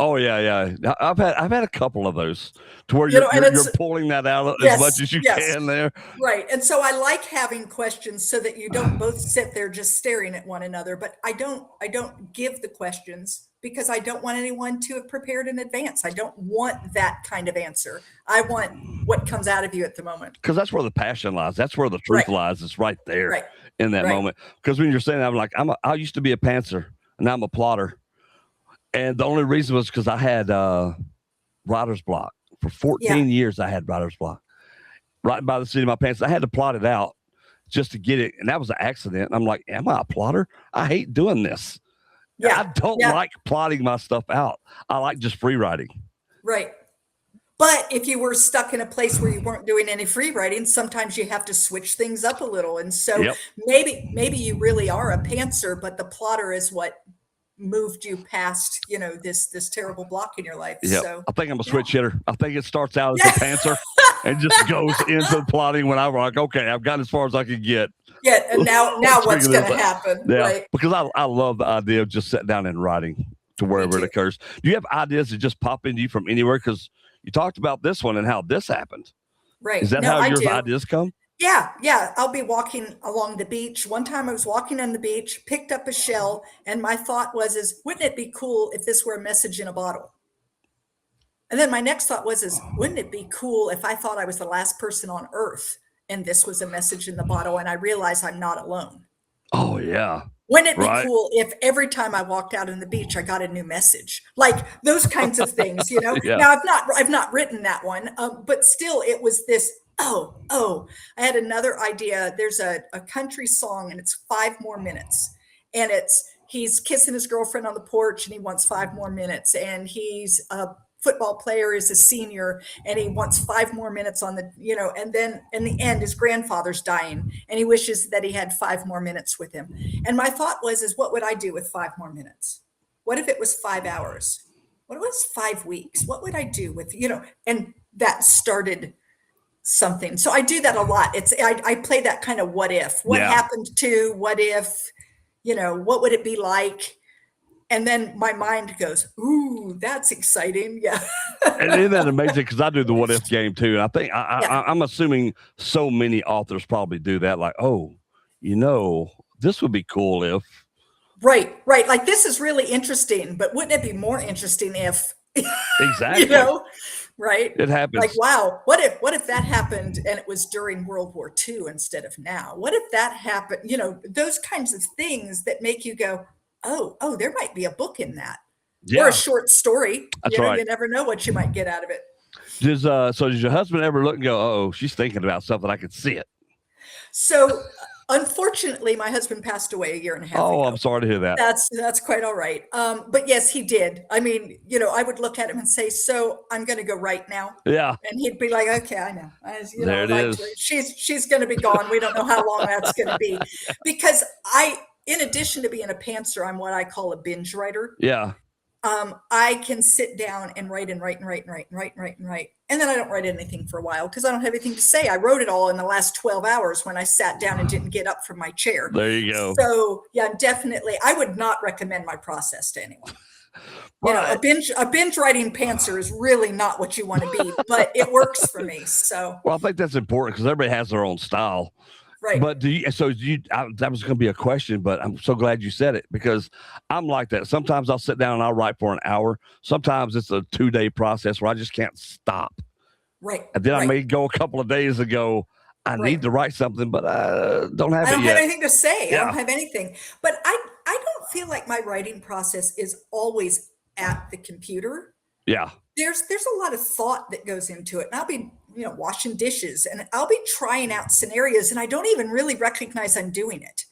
S2: Oh yeah. I've had a couple of those to where
S3: You know, and
S2: you're pulling that out
S3: Yes,
S2: as much as you
S3: yes.
S2: can there.
S3: Right. And so I like having questions so that you don't both sit there just staring at one another. But I don't give the questions because I don't want anyone to have prepared in advance. I don't want that kind of answer. I want what comes out of you at the moment.
S2: Because that's where the passion lies. That's where the truth
S3: Right.
S2: lies. It's right there
S3: Right.
S2: in that
S3: Right.
S2: moment. Because when you're saying that, I'm like, I used to be a pantser and now I'm a plotter. And the only reason was because I had writer's block. For 14 years, I had writer's block. Right by the seat of my pants. I had to plot it out just to get it. And that was an accident. And I'm like, am I a plotter? I hate doing this.
S3: Yeah.
S2: I don't like plotting my stuff out. I like just free writing.
S3: Right. But if you were stuck in a place where you weren't doing any free writing, sometimes you have to switch things up a little. And so
S2: Yep.
S3: maybe you really are a pantser, but the plotter is what moved you past, this terrible block in your life.
S2: Yeah,
S3: So
S2: I think I'm a switch hitter. I think it starts out as a pantser and just goes into plotting when I'm like, okay, I've gotten as far as I can get.
S3: yeah, and now what's
S2: figure
S3: going
S2: this
S3: to
S2: out.
S3: happen?
S2: Yeah,
S3: Right.
S2: because I love the idea of just sitting down and writing to wherever it
S3: too.
S2: occurs. Do you have ideas that just pop into you from anywhere? Because you talked about this one and how this happened.
S3: Right.
S2: Is that
S3: No,
S2: how
S3: I
S2: your
S3: do.
S2: ideas come?
S3: Yeah. I'll be walking along the beach. One time I was walking on the beach, picked up a shell, and my thought was, wouldn't it be cool if this were a message in a bottle? And then my next thought was, wouldn't it be cool if I thought I was the last person on earth and this was a message in the bottle and I realize I'm not alone?
S2: Oh yeah.
S3: Wouldn't it be
S2: Right.
S3: cool if every time I walked out on the beach, I got a new message? Like those kinds of things,
S2: Yeah.
S3: Now I've not written that one, but still it was this, I had another idea. There's a country song and it's 5 more minutes. And he's kissing his girlfriend on the porch and he wants 5 more minutes. And he's a football player, is a senior, and he wants 5 more minutes on the, and then in the end, his grandfather's dying and he wishes that he had 5 more minutes with him. And my thought was, what would I do with 5 more minutes? What if it was 5 hours? What if it was 5 weeks? What would I do with, and that started something. So I do that a lot. I play that kind of what if, what happened to, what if, what would it be like? And then my mind goes, ooh, that's exciting. Yeah.
S2: And isn't that amazing? Because I do the what if game too. And I think I'm assuming so many authors probably do that. Like, this would be cool if.
S3: Right. Like this is really interesting, but wouldn't it be more interesting if,
S2: Exactly.
S3: Right?
S2: It happens.
S3: Like, wow, what if that happened and it was during World War II instead of now? What if that happened? Those kinds of things that make you go, oh, there might be a book in that.
S2: Yeah.
S3: Or a short story.
S2: That's right.
S3: You never know what you might get out of it.
S2: Does your husband ever look and go, oh, she's thinking about something, I could see it?
S3: So unfortunately, my husband passed away a year and a half
S2: Oh,
S3: ago.
S2: I'm sorry to hear that.
S3: That's quite all right. But yes, he did. I mean, I would look at him and say, so I'm going to go right now.
S2: Yeah.
S3: And he'd be like, okay, I know.
S2: There it is.
S3: She's going to be gone. We don't know how long that's going to be. Because in addition to being a pantser, I'm what I call a binge writer.
S2: Yeah.
S3: I can sit down and write and write and write and write and write and write and write. And then I don't write anything for a while because I don't have anything to say. I wrote it all in the last 12 hours when I sat down and didn't get up from my chair.
S2: There you go.
S3: So yeah, definitely. I would not recommend my process to anyone. You know, a binge writing pantser is really not what you want to be, but it works for me. So
S2: Well, I think that's important because everybody has their own style.
S3: right.
S2: But that was going to be a question, but I'm so glad you said it because I'm like that. Sometimes I'll sit down and I'll write for an hour. Sometimes it's a 2-day process where I just can't stop.
S3: Right.
S2: And then
S3: right.
S2: I may go a couple of days ago. I need to write something, but I don't have
S3: I don't
S2: it yet.
S3: have anything to say.
S2: Yeah.
S3: I don't have anything. But I don't feel like my writing process is always at the computer.
S2: Yeah.
S3: There's a lot of thought that goes into it. And I'll be, washing dishes and I'll be trying out scenarios and I don't even really recognize I'm doing it.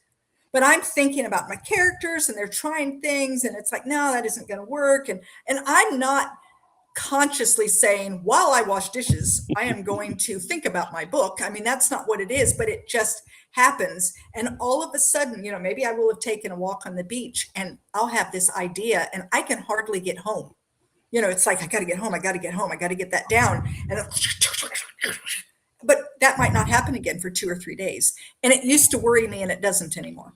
S3: But I'm thinking about my characters and they're trying things and it's like, no, that isn't going to work. And I'm not consciously saying, while I wash dishes, I am going to think about my book. I mean, that's not what it is, but it just happens. And all of a sudden, maybe I will have taken a walk on the beach and I'll have this idea and I can hardly get home. It's like, I got to get home. I got to get home. I got to get that down. But that might not happen again for 2 or 3 days. And it used to worry me and it doesn't anymore.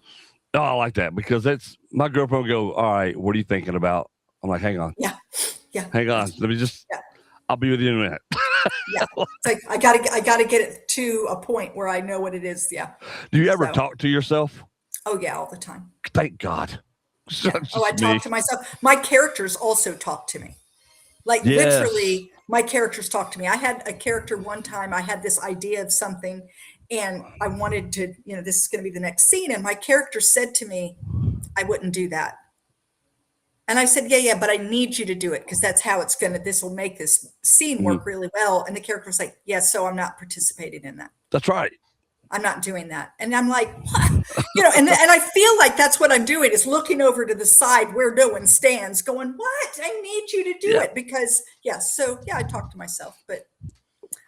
S2: Oh, I like that because my girlfriend will go, all right, what are you thinking about? I'm like, hang on.
S3: Yeah.
S2: Hang on. Let me I'll be with you in a minute.
S3: Yeah. It's like, I gotta get it to a point where I know what it is. Yeah.
S2: Do you ever talk to yourself?
S3: Oh yeah. All the time.
S2: Thank God.
S3: Yeah. Oh, I talk to myself. My characters also talk to me. Like literally my characters talk to me. I had a character one time, I had this idea of something and I wanted to, this is going to be the next scene. And my character said to me, I wouldn't do that. And I said, yeah, but I need you to do it because that's how this will make this scene work really well. And the character was like, yeah, so I'm not participating in that.
S2: That's right.
S3: I'm not doing that. And I'm like, what? And I feel like that's what I'm doing is looking over to the side where no one stands going, what? I need you to do it because I talk to myself, but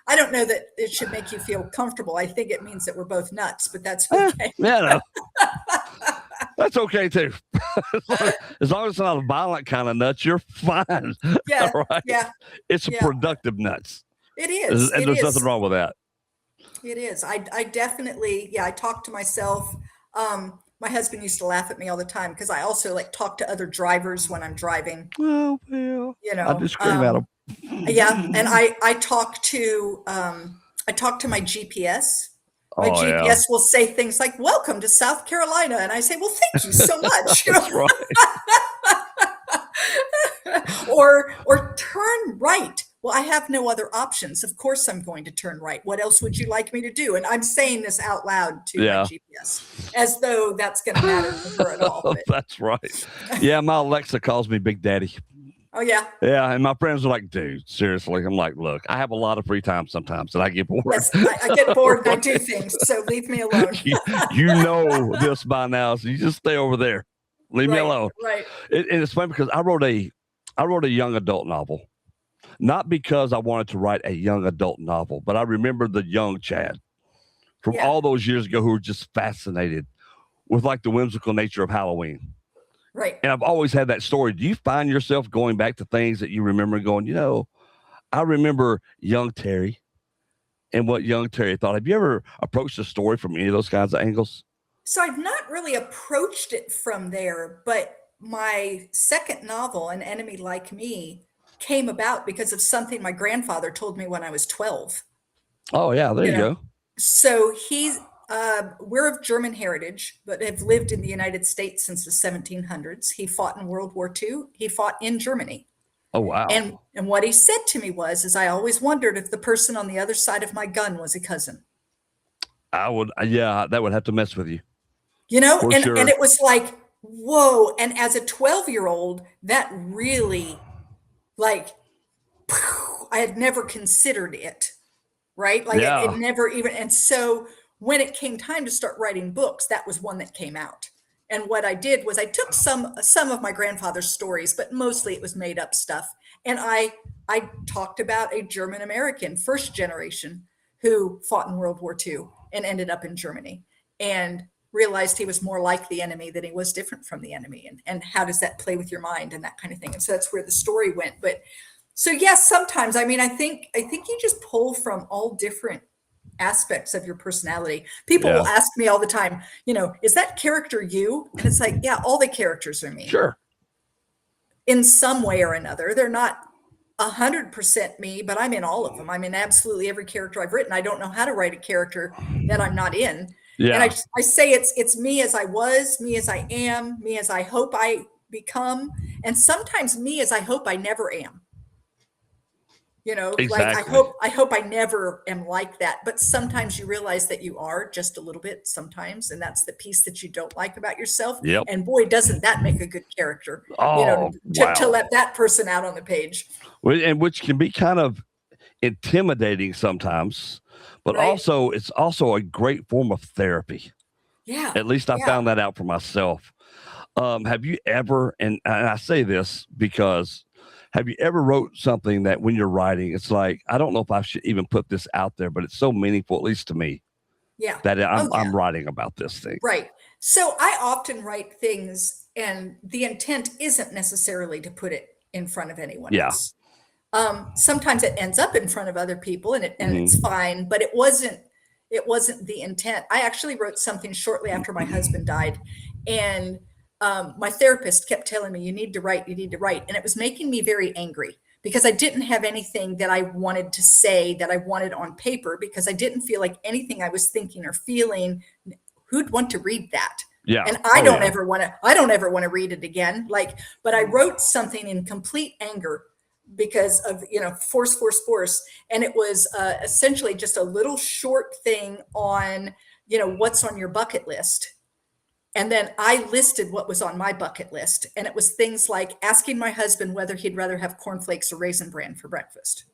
S3: I don't know that it should make you feel comfortable. I think it means that we're both nuts, but that's okay.
S2: No. That's okay too. As long as it's not a violent kind of nuts, you're fine.
S3: Yeah.
S2: Right? Yeah. It's a productive nuts.
S3: It is.
S2: And there's nothing wrong with that.
S3: It is. I definitely, I talk to myself. My husband used to laugh at me all the time because I also talk to other drivers when I'm driving.
S2: Well, I just scream at them.
S3: Yeah. And I talk to my GPS. My GPS will say things like, welcome to South Carolina. And I say, well, thank you so much.
S2: That's right.
S3: or turn right. Well, I have no other options. Of course, I'm going to turn right. What else would you like me to do? And I'm saying this out loud to my GPS as though that's going to matter to her at all. But.
S2: That's right. Yeah, my Alexa calls me Big Daddy.
S3: Oh, yeah.
S2: Yeah, and my friends are like, dude, seriously. I'm like, look, I have a lot of free time sometimes, and I get bored.
S3: Yes, I get bored and I do things, so leave me alone.
S2: you know this by now, so you just stay over there. Leave me alone.
S3: Right.
S2: And it's funny because I wrote a young adult novel. Not because I wanted to write a young adult novel, but I remember the young Chad from all those years ago who were just fascinated with the whimsical nature of Halloween.
S3: Right.
S2: And I've always had that story. Do you find yourself going back to things that you remember and going, I remember young Teri and what young Teri thought. Have you ever approached a story from any of those kinds of angles?
S3: So I've not really approached it from there, but my second novel, An Enemy Like Me, came about because of something my grandfather told me when I was 12.
S2: Oh, yeah. There you go.
S3: So we're of German heritage, but have lived in the United States since the 1700s. He fought in World War II. He fought in Germany.
S2: Oh, wow.
S3: And what he said to me was I always wondered if the person on the other side of my gun was a cousin.
S2: That would have to mess with you.
S3: And it was like, whoa. And as a 12-year-old, that really I had never considered it, right? It never even, and so when it came time to start writing books, that was one that came out. And what I did was I took some of my grandfather's stories, but mostly it was made up stuff. And I talked about a German American, first generation, who fought in World War II and ended up in Germany. And realized he was more like the enemy than he was different from the enemy. And how does that play with your mind and that kind of thing? And so that's where the story went. But so yes, sometimes, I mean, I think you just pull from all different aspects of your personality. People will ask me all the time, is that character you? And it's like, yeah, all the characters are me.
S2: Sure.
S3: In some way or another. They're not 100% me, but I'm in all of them. I'm in absolutely every character I've written. I don't know how to write a character that I'm not in.
S2: Yeah.
S3: And I say it's me as I was, me as I am, me as I hope I become, and sometimes me as I hope I never am.
S2: Exactly.
S3: Like I hope I never am like that. But sometimes you realize that you are just a little bit sometimes. And that's the piece that you don't like about yourself.
S2: Yep.
S3: And boy, doesn't that make a good character,
S2: wow.
S3: to let that person out on the page.
S2: And which can be kind of intimidating sometimes, but
S3: Right.
S2: also it's also a great form of therapy.
S3: Yeah.
S2: At least I found that out for myself. Have you ever, and I say this because have you ever wrote something that when you're writing, it's like, I don't know if I should even put this out there, but it's so meaningful, at least to me, that I'm writing about this thing.
S3: Right. So I often write things and the intent isn't necessarily to put it in front of anyone else. Sometimes it ends up in front of other people and it's fine, but it wasn't the intent. I actually wrote something shortly after my husband died, and my therapist kept telling me, you need to write. And it was making me very angry because I didn't have anything that I wanted to say that I wanted on paper, because I didn't feel like anything I was thinking or feeling, who'd want to read that?
S2: Yeah.
S3: And I don't ever want to read it again. But I wrote something in complete anger because of, force. And it was essentially just a little short thing on, what's on your bucket list. And then I listed what was on my bucket list. And it was things like asking my husband whether he'd rather have cornflakes or Raisin Bran for breakfast.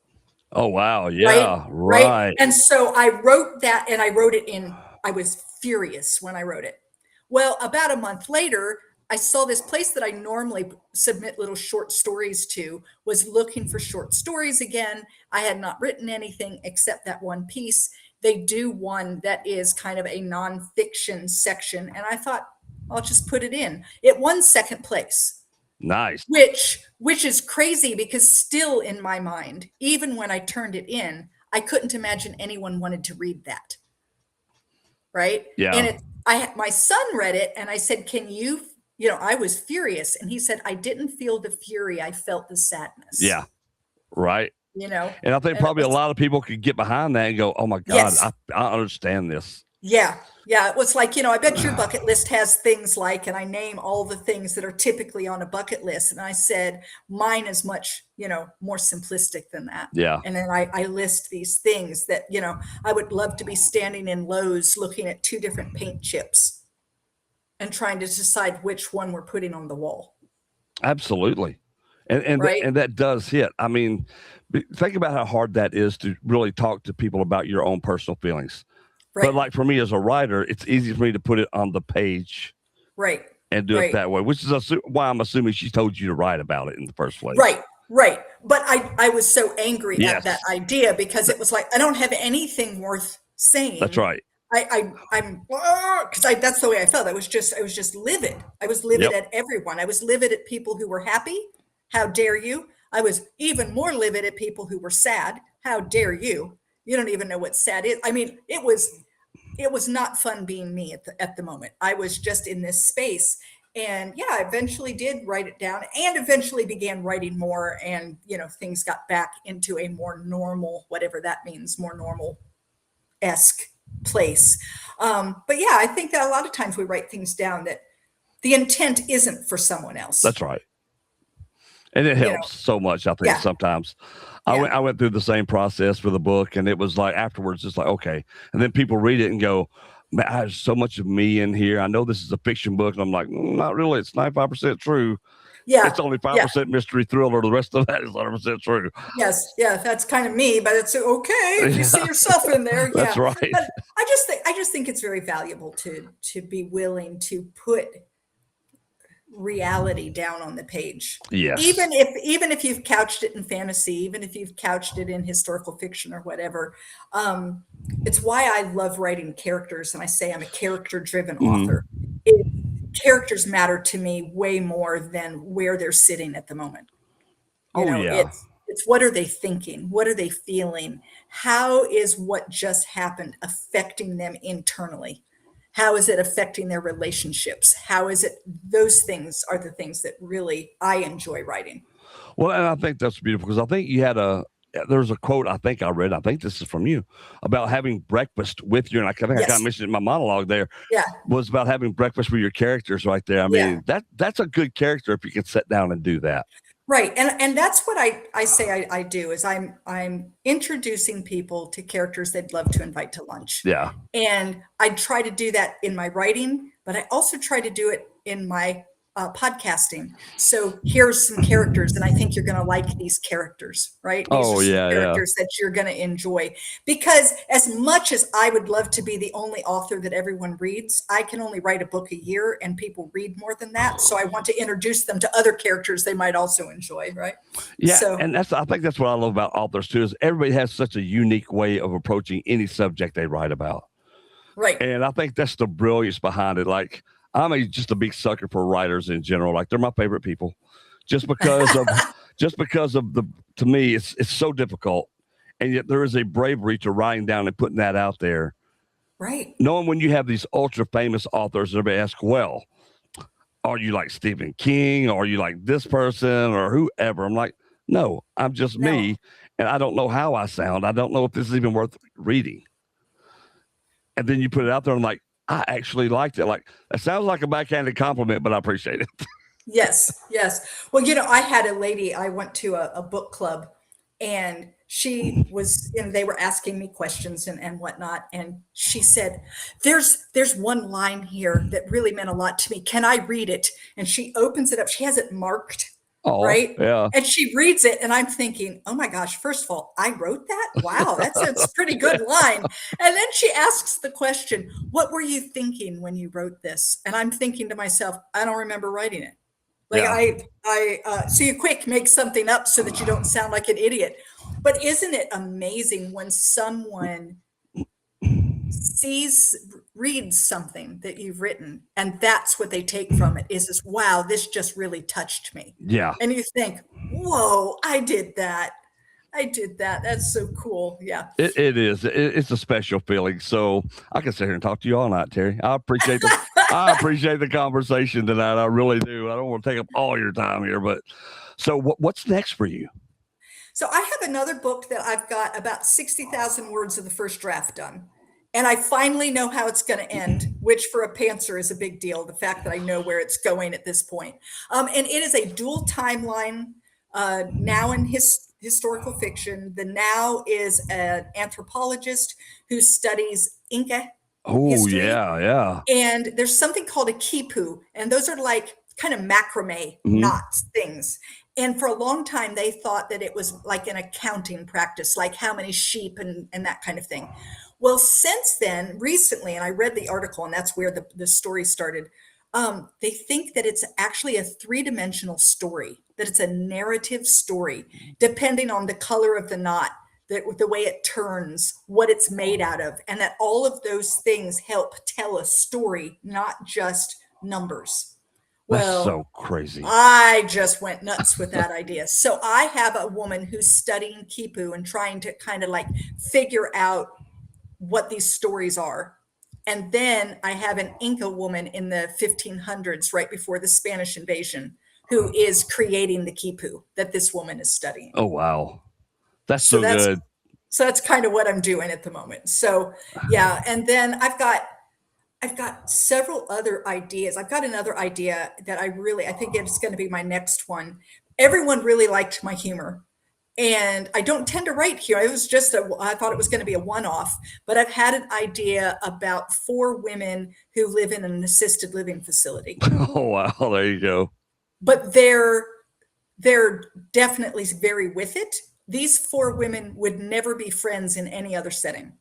S2: Oh, wow. Yeah. Right.
S3: And so I wrote that, and I wrote it I was furious when I wrote it. Well, about a month later, I saw this place that I normally submit little short stories to was looking for short stories again. I had not written anything except that one piece. They do one that is kind of a nonfiction section. And I thought, I'll just put it in. It won second place.
S2: Nice.
S3: Which is crazy, because still in my mind, even when I turned it in, I couldn't imagine anyone wanted to read that. Right.
S2: Yeah.
S3: And my son read it, and I said, can you, I was furious. And he said, I didn't feel the fury. I felt the sadness.
S2: Yeah. Right.
S3: And
S2: I think probably a lot of people could get behind that and go, oh my God, I understand this.
S3: Yeah. It was like, I bet your bucket list has things like, and I name all the things that are typically on a bucket list. And I said, mine is much, more simplistic than that.
S2: Yeah.
S3: And then I list these things that, I would love to be standing in Lowe's looking at 2 different paint chips and trying to decide which one we're putting on the wall.
S2: Absolutely. And that does hit. I mean, think about how hard that is to really talk to people about your own personal feelings. Right. But like for me as a writer, it's easy for me to put it on the page.
S3: Right.
S2: And do it that way, which is why I'm assuming she told you to write about it in the first place.
S3: Right. But I was so angry at that idea, because it was like, I don't have anything worth saying.
S2: That's right.
S3: I'm because that's the way I felt. I was just livid. I was livid at everyone. I was livid at people who were happy. How dare you? I was even more livid at people who were sad. How dare you? You don't even know what sad is. I mean, it was not fun being me at the moment. I was just in this space. And I eventually did write it down, and eventually began writing more. And, things got back into a more normal, whatever that means, more normal-esque place. But I think that a lot of times we write things down that the intent isn't for someone else.
S2: That's right. And it helps so much, I think, sometimes. I went through the same process for the book, and it was like afterwards, it's like, okay. And then people read it and go, man, there's so much of me in here. I know this is a fiction book. And I'm like, not really. It's 95% true. Yeah. It's only 5% mystery thriller. The rest of that is 100% true.
S3: Yes. Yeah. That's kind of me, but it's okay if you see yourself in there.
S2: That's right.
S3: But I just think it's very valuable to be willing to put reality down on the page.
S2: Yes.
S3: Even if you've couched it in fantasy, even if you've couched it in historical fiction or whatever, it's why I love writing characters, and I say I'm a character-driven author. Characters matter to me way more than where they're sitting at the moment. It's what are they thinking? What are they feeling? How is what just happened affecting them internally? How is it affecting their relationships? How is it? Those things are the things that really I enjoy writing.
S2: Well, and I think that's beautiful because I think you had there's a quote I think I read. I think this is from you about having breakfast with you. And I think I kind of mentioned it in my monologue there.
S3: Yeah.
S2: Was about having breakfast with your characters right there. I mean, that's a good character if you can sit down and do that.
S3: Right. And that's what I say I do is I'm introducing people to characters they'd love to invite to lunch.
S2: Yeah.
S3: And I try to do that in my writing, but I also try to do it in my podcasting. So here's some characters, and I think you're going to like these characters, right? These are some characters that you're going to enjoy. Because as much as I would love to be the only author that everyone reads, I can only write a book a year, and people read more than that. So I want to introduce them to other characters they might also enjoy, right?
S2: Yeah, and I think that's what I love about authors too, is everybody has such a unique way of approaching any subject they write about.
S3: Right.
S2: And I think that's the brilliance behind it. Like, I'm just a big sucker for writers in general. Like, they're my favorite people, just because of to me, it's so difficult, and yet there is a bravery to writing down and putting that out there.
S3: Right.
S2: Knowing when you have these ultra famous authors, everybody asks, well, are you like Stephen King? Or are you like this person or whoever? I'm like, no, I'm just me, and I don't know how I sound. I don't know if this is even worth reading. And then you put it out there, and I'm like, I actually liked it. Like, that sounds like a backhanded compliment, but I appreciate it.
S3: Yes. Well, I had a lady, I went to a book club, and she was, they were asking me questions and whatnot. And she said, there's one line here that really meant a lot to me. Can I read it? And she opens it up. She has it marked.
S2: Oh,
S3: right.
S2: Yeah.
S3: And she reads it, and I'm thinking, oh my gosh, first of all, I wrote that. Wow. That's a pretty good line. And then she asks the question, what were you thinking when you wrote this? And I'm thinking to myself, I don't remember writing it. Like so you quick make something up so that you don't sound like an idiot. But isn't it amazing when someone reads something that you've written, and that's what they take from it is wow, this just really touched me.
S2: Yeah.
S3: And you think, whoa, I did that. That's so cool. Yeah.
S2: It is. It's a special feeling. So I can sit here and talk to you all night, Teri. I appreciate the conversation tonight. I really do. I don't want to take up all your time here, but so what's next for you?
S3: So I have another book that I've got about 60,000 words of the first draft done. And I finally know how it's going to end, which for a pantser is a big deal. The fact that I know where it's going at this point. And it is a dual timeline, now in historical fiction. The now is an anthropologist who studies Inca history.
S2: Yeah.
S3: And there's something called a quipu. And those are like kind of macrame knots things. And for a long time, they thought that it was like an accounting practice, like how many sheep and that kind of thing. Well, since then, recently, and I read the article, and that's where the story started, they think that it's actually a three-dimensional story, that it's a narrative story, depending on the color of the knot, the way it turns, what it's made out of, and that all of those things help tell a story, not just numbers.
S2: That's so crazy.
S3: I just went nuts with that idea. So I have a woman who's studying quipu and trying to kind of like figure out what these stories are. And then I have an Inca woman in the 1500s, right before the Spanish invasion, who is creating the quipu that this woman is studying.
S2: Oh, wow. That's so good.
S3: So that's kind of what I'm doing at the moment. So yeah. And then I've got several other ideas. I've got another idea that I think it's going to be my next one. Everyone really liked my humor. And I don't tend to write humor. It was just I thought it was going to be a one-off, but I've had an idea about 4 women who live in an assisted living facility.
S2: Oh, wow. There you go.
S3: But they're definitely very with it. These 4 women would never be friends in any other setting.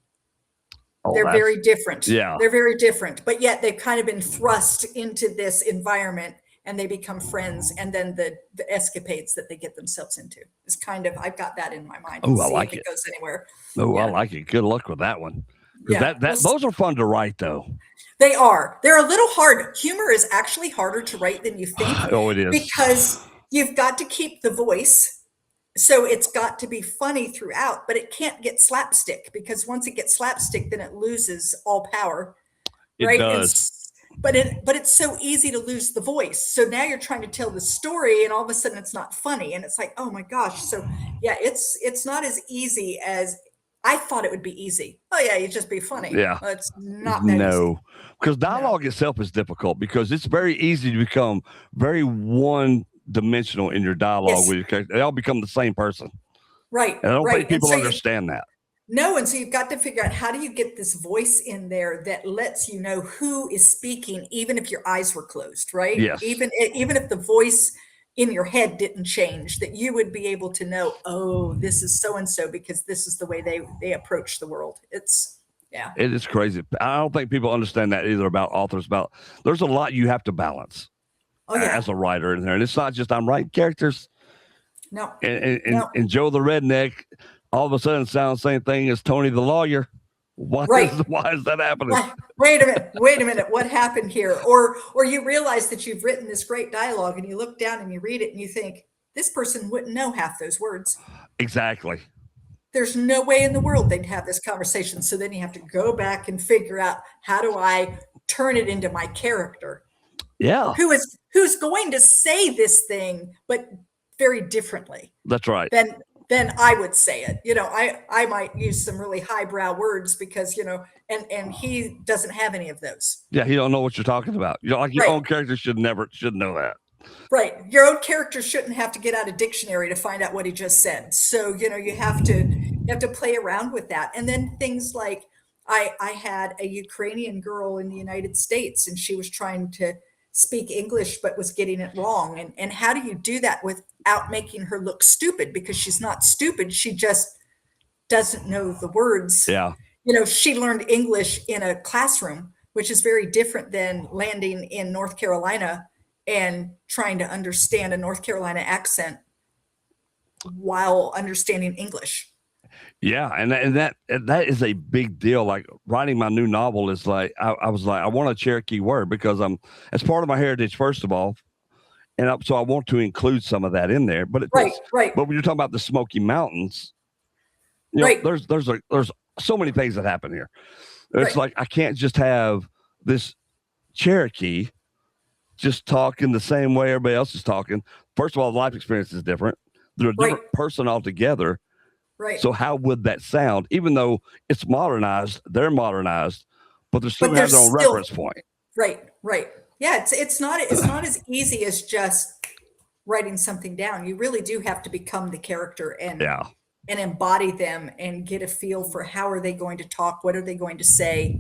S2: Oh,
S3: they're very different.
S2: Yeah.
S3: They're very different, but yet they've kind of been thrust into this environment, and they become friends, and then the escapades that they get themselves into is kind of, I've got that in my mind.
S2: Oh, I
S3: See
S2: like
S3: if
S2: it.
S3: goes anywhere.
S2: Oh, I
S3: Yeah.
S2: like it. Good luck with that one. Because
S3: Yeah. Well,
S2: those are fun to write, though.
S3: they are. They're a little hard. Humor is actually harder to write than you think
S2: Oh, it is.
S3: because you've got to keep the voice. So it's got to be funny throughout, but it can't get slapstick, because once it gets slapstick, then it loses all power.
S2: It
S3: Right.
S2: does.
S3: But it's so easy to lose the voice. So now you're trying to tell the story, and all of a sudden it's not funny. And it's like, oh my gosh. So yeah, it's not as easy as I thought it would be easy. Oh yeah, you just be funny.
S2: Yeah.
S3: Well, it's not that easy.
S2: No, because dialogue itself is difficult, because it's very easy to become very one-dimensional in your dialogue
S3: Yes.
S2: with your character. They all become the same person.
S3: Right.
S2: And I don't
S3: right.
S2: think people
S3: And so
S2: understand that.
S3: No, and so you've got to figure out, how do you get this voice in there that lets you know who is speaking, even if your eyes were closed, right?
S2: Yes.
S3: Even if the voice in your head didn't change, that you would be able to know, oh, this is so and so, because this is the way they approach the world. It's yeah.
S2: It is crazy. I don't think people understand that either about authors. There's a lot you have to balance as a writer in there, and it's not just I'm writing characters.
S3: No.
S2: And Joe the redneck all of a sudden sounds the same thing as Tony the lawyer. Why is that happening?
S3: Wait a minute. What happened here? Or you realize that you've written this great dialogue, and you look down and you read it and you think, this person wouldn't know half those words.
S2: Exactly.
S3: There's no way in the world they'd have this conversation. So then you have to go back and figure out, how do I turn it into my character?
S2: Yeah.
S3: Who's going to say this thing, but very differently.
S2: That's right.
S3: Then I would say it. I might use some really highbrow words, because, and he doesn't have any of those.
S2: Yeah, he don't know what you're talking about. Like your own character should know that.
S3: Right. Your own character shouldn't have to get out a dictionary to find out what he just said. So, you have to play around with that. And then things like, I had a Ukrainian girl in the United States, and she was trying to speak English, but was getting it wrong. And how do you do that without making her look stupid? Because she's not stupid. She just doesn't know the words.
S2: Yeah.
S3: She learned English in a classroom, which is very different than landing in North Carolina and trying to understand a North Carolina accent while understanding English.
S2: Yeah, and that is a big deal. Like writing my new novel is like, I was like, I want a Cherokee word, because it's part of my heritage, first of all, and so I want to include some of that in there. But
S3: right.
S2: But when you're talking about the Smoky Mountains, there's so many things that happen here. It's like, I can't just have this Cherokee just talking the same way everybody else is talking. First of all, the life experience is different. They're a different person altogether.
S3: Right.
S2: So how would that sound? Even though it's modernized, they're modernized, but they still have their own reference point.
S3: Right. Yeah, it's not as easy as just writing something down. You really do have to become the character and embody them, and get a feel for, how are they going to talk? What are they going to say?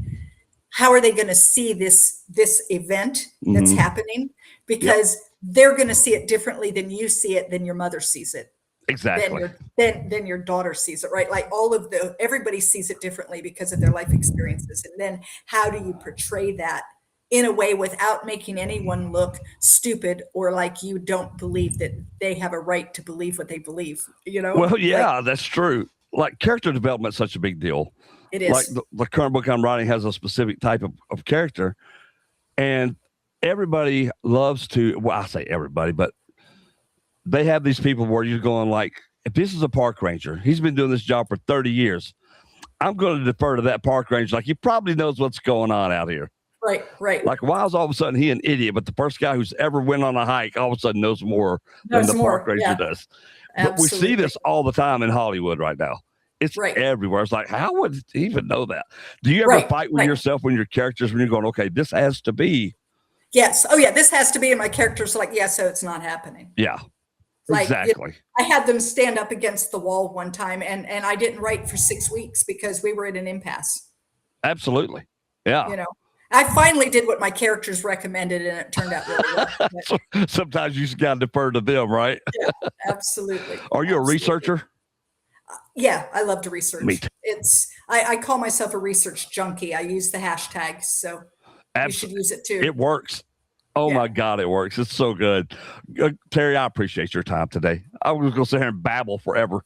S3: How are they going to see this event that's happening? Because they're going to see it differently than you see it, than your mother sees it.
S2: Exactly.
S3: Then your daughter sees it, right? Like everybody sees it differently because of their life experiences. And then how do you portray that in a way without making anyone look stupid, or like you don't believe that they have a right to believe what they believe,
S2: Well, yeah, that's true. Like, character development is such a big deal.
S3: It is.
S2: Like the current book I'm writing has a specific type of character, and everybody loves to, well, I say everybody, but they have these people where you're going like, if this is a park ranger, he's been doing this job for 30 years. I'm going to defer to that park ranger. Like, he probably knows what's going on out here.
S3: Right.
S2: Like, why is all of a sudden he an idiot, but the first guy who's ever went on a hike all of a sudden knows more than the park ranger does. But we see this all the time in Hollywood right now. It's everywhere. It's like, how would he even know that? Do you ever fight with yourself when your characters, when you're going, okay, this has to be?
S3: Yes. Oh yeah, this has to be. And my character's like, yeah, so it's not happening.
S2: Yeah.
S3: Like,
S2: exactly.
S3: I had them stand up against the wall one time, and I didn't write for 6 weeks because we were in an impasse.
S2: Absolutely. Yeah.
S3: I finally did what my characters recommended, and it turned out really well.
S2: Sometimes you just got to defer to them, right?
S3: Yeah, absolutely.
S2: Are you a researcher?
S3: Yeah, I love to research.
S2: Me too.
S3: I call myself a research junkie. I use the hashtags, so you should use it too.
S2: It works. Oh
S3: Yeah.
S2: my God, it works. It's so good. Teri, I appreciate your time today. I was going to sit here and babble forever,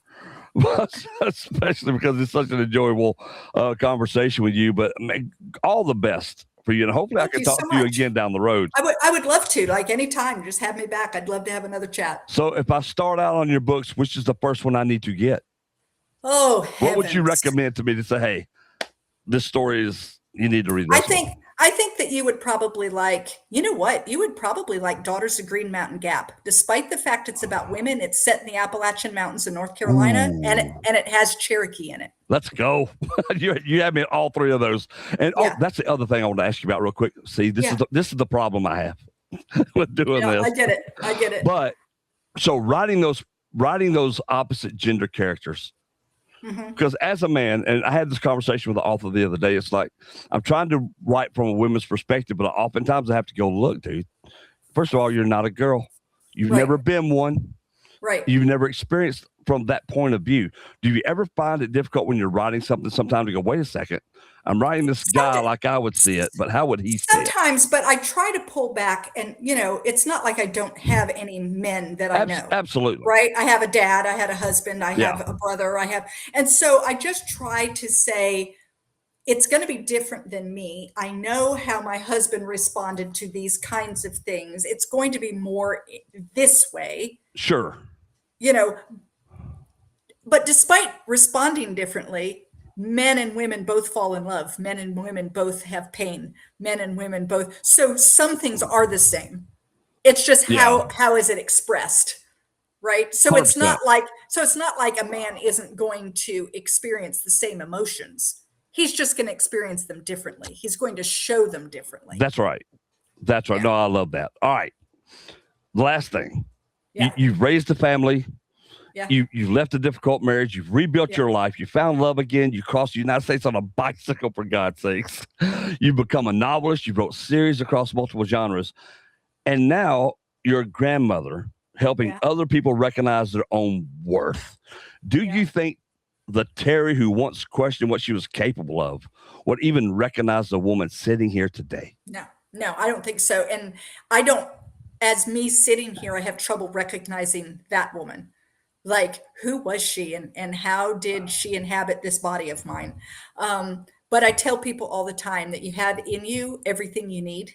S2: especially because it's such an enjoyable conversation with you. But man, all the best for you. And hopefully I
S3: Thank
S2: can
S3: you
S2: talk
S3: so
S2: to you
S3: much.
S2: again down the road.
S3: I would love to, like anytime, just have me back. I'd love to have another chat.
S2: So if I start out on your books, which is the first one I need to get?
S3: Oh,
S2: What would you
S3: heavens.
S2: recommend to me to say, hey, this story is, you need to read this one?
S3: I think that you would probably like, you know what? You would probably like Daughters of Green Mountain Gap. Despite the fact it's about women, it's set in the Appalachian Mountains in North Carolina, and it has Cherokee in it.
S2: Let's go. you have me in all three of those. And
S3: Yeah.
S2: that's the other thing I want to ask you about real quick. See, this is the problem I have with doing this.
S3: I get it.
S2: But so writing those opposite gender characters, because as a man, and I had this conversation with the author the other day, it's like I'm trying to write from a women's perspective, but oftentimes I have to go, look, dude, first of all, you're not a girl. You've never been one.
S3: Right.
S2: You've never experienced from that point of view. Do you ever find it difficult when you're writing something sometimes to go, wait a second, I'm writing this guy like I would see it, but how would he see it?
S3: Sometimes, but I try to pull back, and it's not like I don't have any men that I know.
S2: Absolutely.
S3: Right. I have a dad, I had a husband, I have a brother, and so I just try to say, it's going to be different than me. I know how my husband responded to these kinds of things. It's going to be more this way.
S2: Sure.
S3: But despite responding differently, men and women both fall in love. Men and women both have pain. Men and women both. So some things are the same. It's just how is it expressed, right? So
S2: 100%.
S3: it's not like a man isn't going to experience the same emotions. He's just going to experience them differently. He's going to show them differently.
S2: That's right. Yeah. No, I love that. All right. The last thing. Yeah. You've raised a family. Yeah. You've left a difficult marriage. You've rebuilt your life. You found love again. You crossed the United States on a bicycle, for God's sakes. You've become a novelist. You wrote series across multiple genres. And now you're a grandmother helping other people recognize their own worth. Do you think the Teri who once questioned what she was capable of would even recognize the woman sitting here today?
S3: No, I don't think so. And I don't, as me sitting here, I have trouble recognizing that woman. Like, who was she and how did she inhabit this body of mine? But I tell people all the time that you have in you everything you need.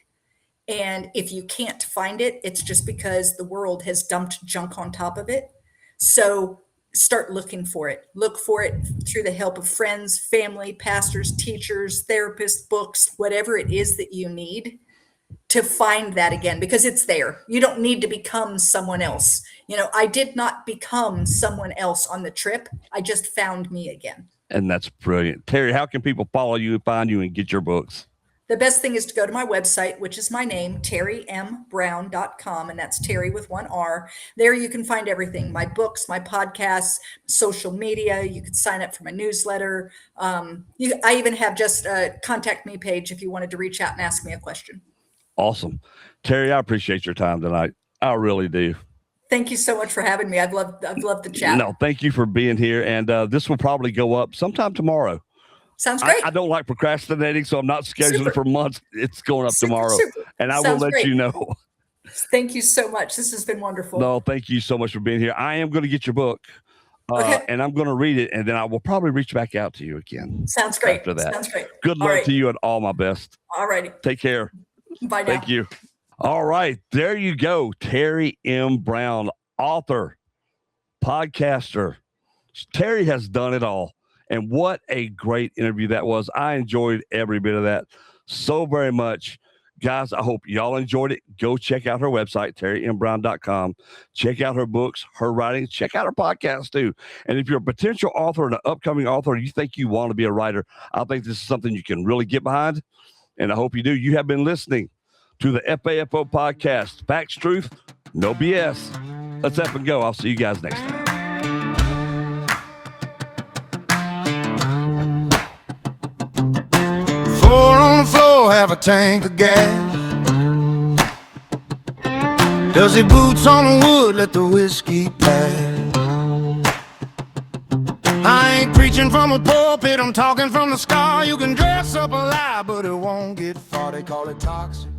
S3: And if you can't find it, it's just because the world has dumped junk on top of it. So start looking for it. Look for it through the help of friends, family, pastors, teachers, therapists, books, whatever it is that you need to find that again, because it's there. You don't need to become someone else. I did not become someone else on the trip. I just found me again.
S2: And that's brilliant. Teri, how can people follow you, find you, and get your books?
S3: The best thing is to go to my website, which is my name, TeriMBrown.com, and that's Teri with one R. There you can find everything, my books, my podcasts, social media. You can sign up for my newsletter. I even have just a contact me page if you wanted to reach out and ask me a question.
S2: Awesome. Teri, I appreciate your time tonight. I really do.
S3: Thank you so much for having me. I've loved the chat.
S2: No, thank you for being here. And this will probably go up sometime tomorrow.
S3: Sounds great.
S2: I don't like procrastinating, so I'm not scheduling it for months. It's going up tomorrow. And I will let you know.
S3: Thank you so much. This has been wonderful.
S2: No, thank you so much for being here. I am going to get your book. And I'm going to read it, and then I will probably reach back out to you again.
S3: Sounds great.
S2: After that.
S3: Sounds great.
S2: Good luck to you and all my best.
S3: All righty.
S2: Take care.
S3: Bye now.
S2: Thank you. All right. There you go. Teri M. Brown, author, podcaster. Teri has done it all. And what a great interview that was. I enjoyed every bit of that so very much. Guys, I hope y'all enjoyed it. Go check out her website, TeriMBrown.com. Check out her books, her writing. Check out her podcast, too. And if you're a potential author and an upcoming author, and you think you want to be a writer, I think this is something you can really get behind. And I hope you do. You have been listening to the FAFO Podcast. Facts, truth, no BS. Let's up and go. I'll see you guys next time.
S1: Four on the floor, have a tank of gas. Dusty boots on the wood, let the whiskey pass. I ain't preaching from a pulpit, I'm talking from the scar. You can dress up a lie, but it won't get far. They call it toxic.